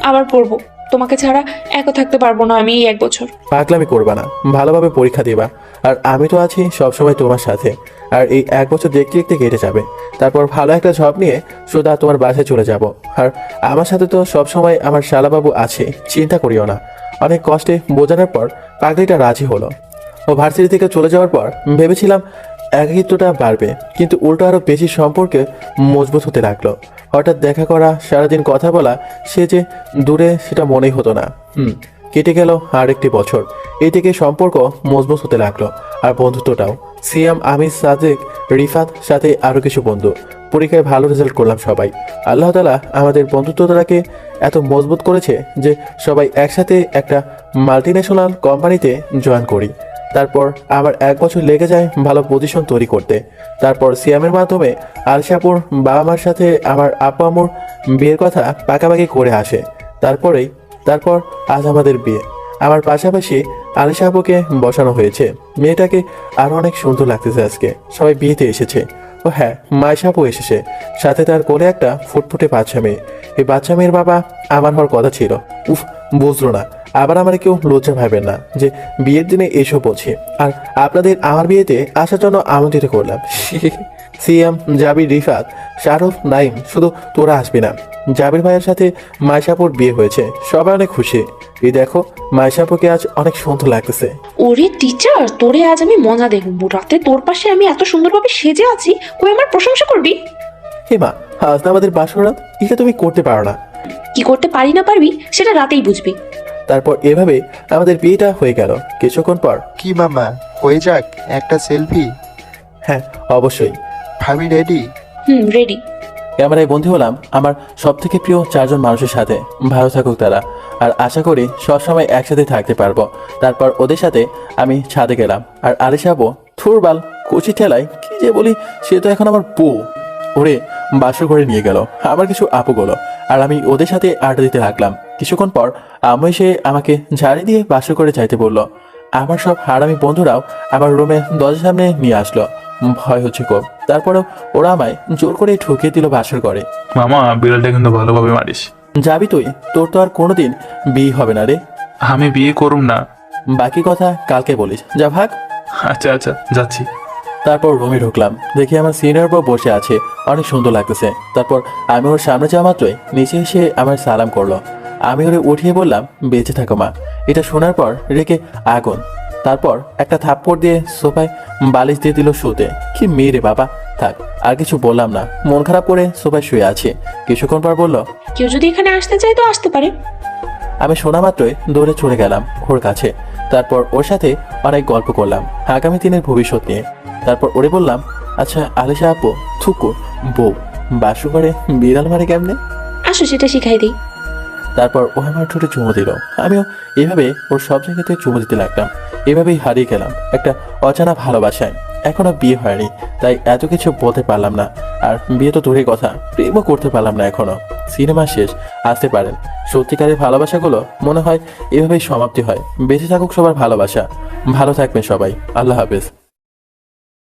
আবার পড়বো। তোমাকে ছাড়া একা থাকতে পারবো না আমি এই 1 বছর। পাগলামি করবা না, ভালোভাবে পরীক্ষা দিবা। আর আমি তো আছি সবসময় তোমার সাথে। আর এই 1 বছর দেখতে দেখতে কেটে যাবে। তারপর ভালো একটা জব নিয়ে সোজা তোমার বাসায় চলে যাব। আর আমার সাথে তো সবসময় আমার শালাবাবু আছে, চিন্তা করিও না। অনেক কষ্টে বোঝানোর পর পাগলিটা রাজি হলো। ও ভার্সিটি থেকে চলে যাওয়ার পর ভেবেছিলাম একাকিত্বটা বাড়বে, কিন্তু উল্টো আরো বেশি সম্পর্কে মজবুত হতে লাগলো। হঠাৎ দেখা করা, সারাদিন কথা বলা, সে যে দূরে সেটা মনেই হতো না। কেটে গেল আর 1টি বছর। এই থেকে সম্পর্ক মজবুত হতে লাগলো, আর বন্ধুত্বটাও। সিয়াম, আমি, সাদেক, রিফাত, সাথে আরো কিছু বন্ধু। পরীক্ষায় ভালো রেজাল্ট করলাম সবাই। আল্লাহ তাআলা আমাদের বন্ধুত্বটাকে এত মজবুত করেছে যে সবাই একসাথে একটা মাল্টিন্যাশনাল কোম্পানিতে জয়েন করি। তারপর আবার 1 বছর লেগে যায় ভালো পজিশন তৈরি করতে। তারপর সিয়ামের মাধ্যমে আলিশাপুর বাবা মার সাথে আমার আপা আম্মুর বিয়ের কথা পাকাপাকি করে আসে। তারপর আজ আমাদের বিয়ে। আমার পাশাপাশি আলিশা আপুকে বসানো হয়েছে। মেয়েটাকে আরো অনেক সুন্দর লাগতেছে আজকে। সবাই বিয়েতে এসেছে। ও হ্যাঁ, মাইশা আপু এসেছে, সাথে তার কোলে একটা ফুটফুটে বাচ্চা মেয়ে। এই বাচ্চা মেয়ের বাবা আমার হওয়ার কথা ছিল। উফ, বুঝলো না। আবার আমার কেউ লজ্জা ভাবেন না যে বিয়ের দিনে এসব বলছি। আর আপনাদের আমার বিয়েতে আসার জন্য আমন্ত্রিত করলাম। সিয়াম, জাবির, রিফাত, শাহরুখ, নাইম, শুধু তোরা আসবি না। জাবির ভাইয়ের সাথে মাইশাপুর বিয়ে হয়েছে, সবাই অনেক খুশি। এই দেখো, মাইশাপুকে আজ অনেক সুন্দর লাগতেছে। ওরে টিচার, তোরে আজ আমি মজা দেখবো। রাতে তোর পাশে আমি এত সুন্দরভাবে সেজে আছি, তুই আমার প্রশংসা করবি? হে মা, আজ না আমাদের বাসরাত, এটা তুমি করতে পারো না। কি করতে পারি না পারবি সেটা রাতেই বুঝবি। তারপর এভাবে আমাদের বিয়েটা হয়ে গেল। কিছুক্ষণ পর, কি মামা, হয়ে যাক একটা সেলফি? হ্যাঁ অবশ্যই। ভাবি রেডি? রেডি। ক্যামেরায় বন্দী হলাম আমার সব থেকে প্রিয় 4 জন মানুষের সাথে। ভালো থাকুক তারা, আর আশা করি সবসময় একসাথে থাকতে পারবো। তারপর ওদের সাথে আমি ছাদে গেলাম। আর আলিশা আপু, থুরবাল কুচি ঠেলায় কি যে বলি, সে তো এখন আমার বউ। ওরে বাসর ঘরে নিয়ে গেল আমার কিছু আপুগুলো, আর আমি ওদের সাথে আড্ডা দিতে লাগলাম। কিছুক্ষণ পর আম্মু এসে আমাকে ঝাড়ি দিয়ে বাসর ঘরে যাইতে বললো। আমার সব হারামি বন্ধুরাও আমার রুমে দরজার সামনে নিয়ে আসলো। ভয় হচ্ছে খুব। তারপরেও ওরা আমায় জোর করে ঢুকিয়ে দিল বাসর ঘরে। মামা, বিড়ালটা কিন্তু ভালোভাবে মারিস। যাবি তুই? তোর তো আর কোনোদিন বিয়ে হবে না রে। আমি বিয়ে করুম না। বাকি কথা কালকে বলিস, যা ভাগ। আচ্ছা আচ্ছা, যাচ্ছি। তারপর রুমে ঢুকলাম, দেখি আমার সিনিয়র বউ বসে আছে, অনেক সুন্দর লাগতেছে। তারপর আমি ওর সামনে যাওয়া মাত্রই নিচে এসে আমার সালাম করলো। আমি ওরে উঠিয়ে বললাম, বেঁচে থাকো মা। এটা শোনার পর রেখে আগুন। তারপর একটা থাপ্পড় দিয়ে সোফায় বালিশ দিয়ে দিল শুতে। কি মেয়ে রে বাবা। থাক, আর কিছু বললাম না, মন খারাপ করে সোফায় শুয়ে আছে। কিছুক্ষণ পর বলল, কেউ যদি এখানে আসতে চায় তো আসতে পারে। আমি শোনা মাত্রই দৌড়ে চলে গেলাম ওর কাছে। তারপর ওর সাথে অনেক গল্প করলাম আগামী দিনের ভবিষ্যৎ নিয়ে। তারপর ওরে বললাম, আচ্ছা আলিশা আপু, থুকু বউ বাসু করে বিড়াল মারে কেমনে? আসো সেটা শিখাই দিই। তারপর ও আমার ঠোঁটে চুমু দিল। আমিও এভাবে ওর সব জায়গাতে চুমু দিতে লাগলাম। এভাবেই হারিয়ে গেলাম একটা অজানা ভালোবাসায়। এখনো বিয়ে হয়নি, তাই এত কিছু বলতে পারলাম না। আর বিয়ে তো দূরের কথা, প্রেমও করতে পারলাম না এখনো। সিনেমা শেষ, আসতে পারেন। সত্যিকারের ভালোবাসাগুলো মনে হয় এভাবেই সমাপ্তি হয়। বেঁচে থাকুক সবার ভালোবাসা। ভালো থাকবেন সবাই। আল্লাহ হাফেজ।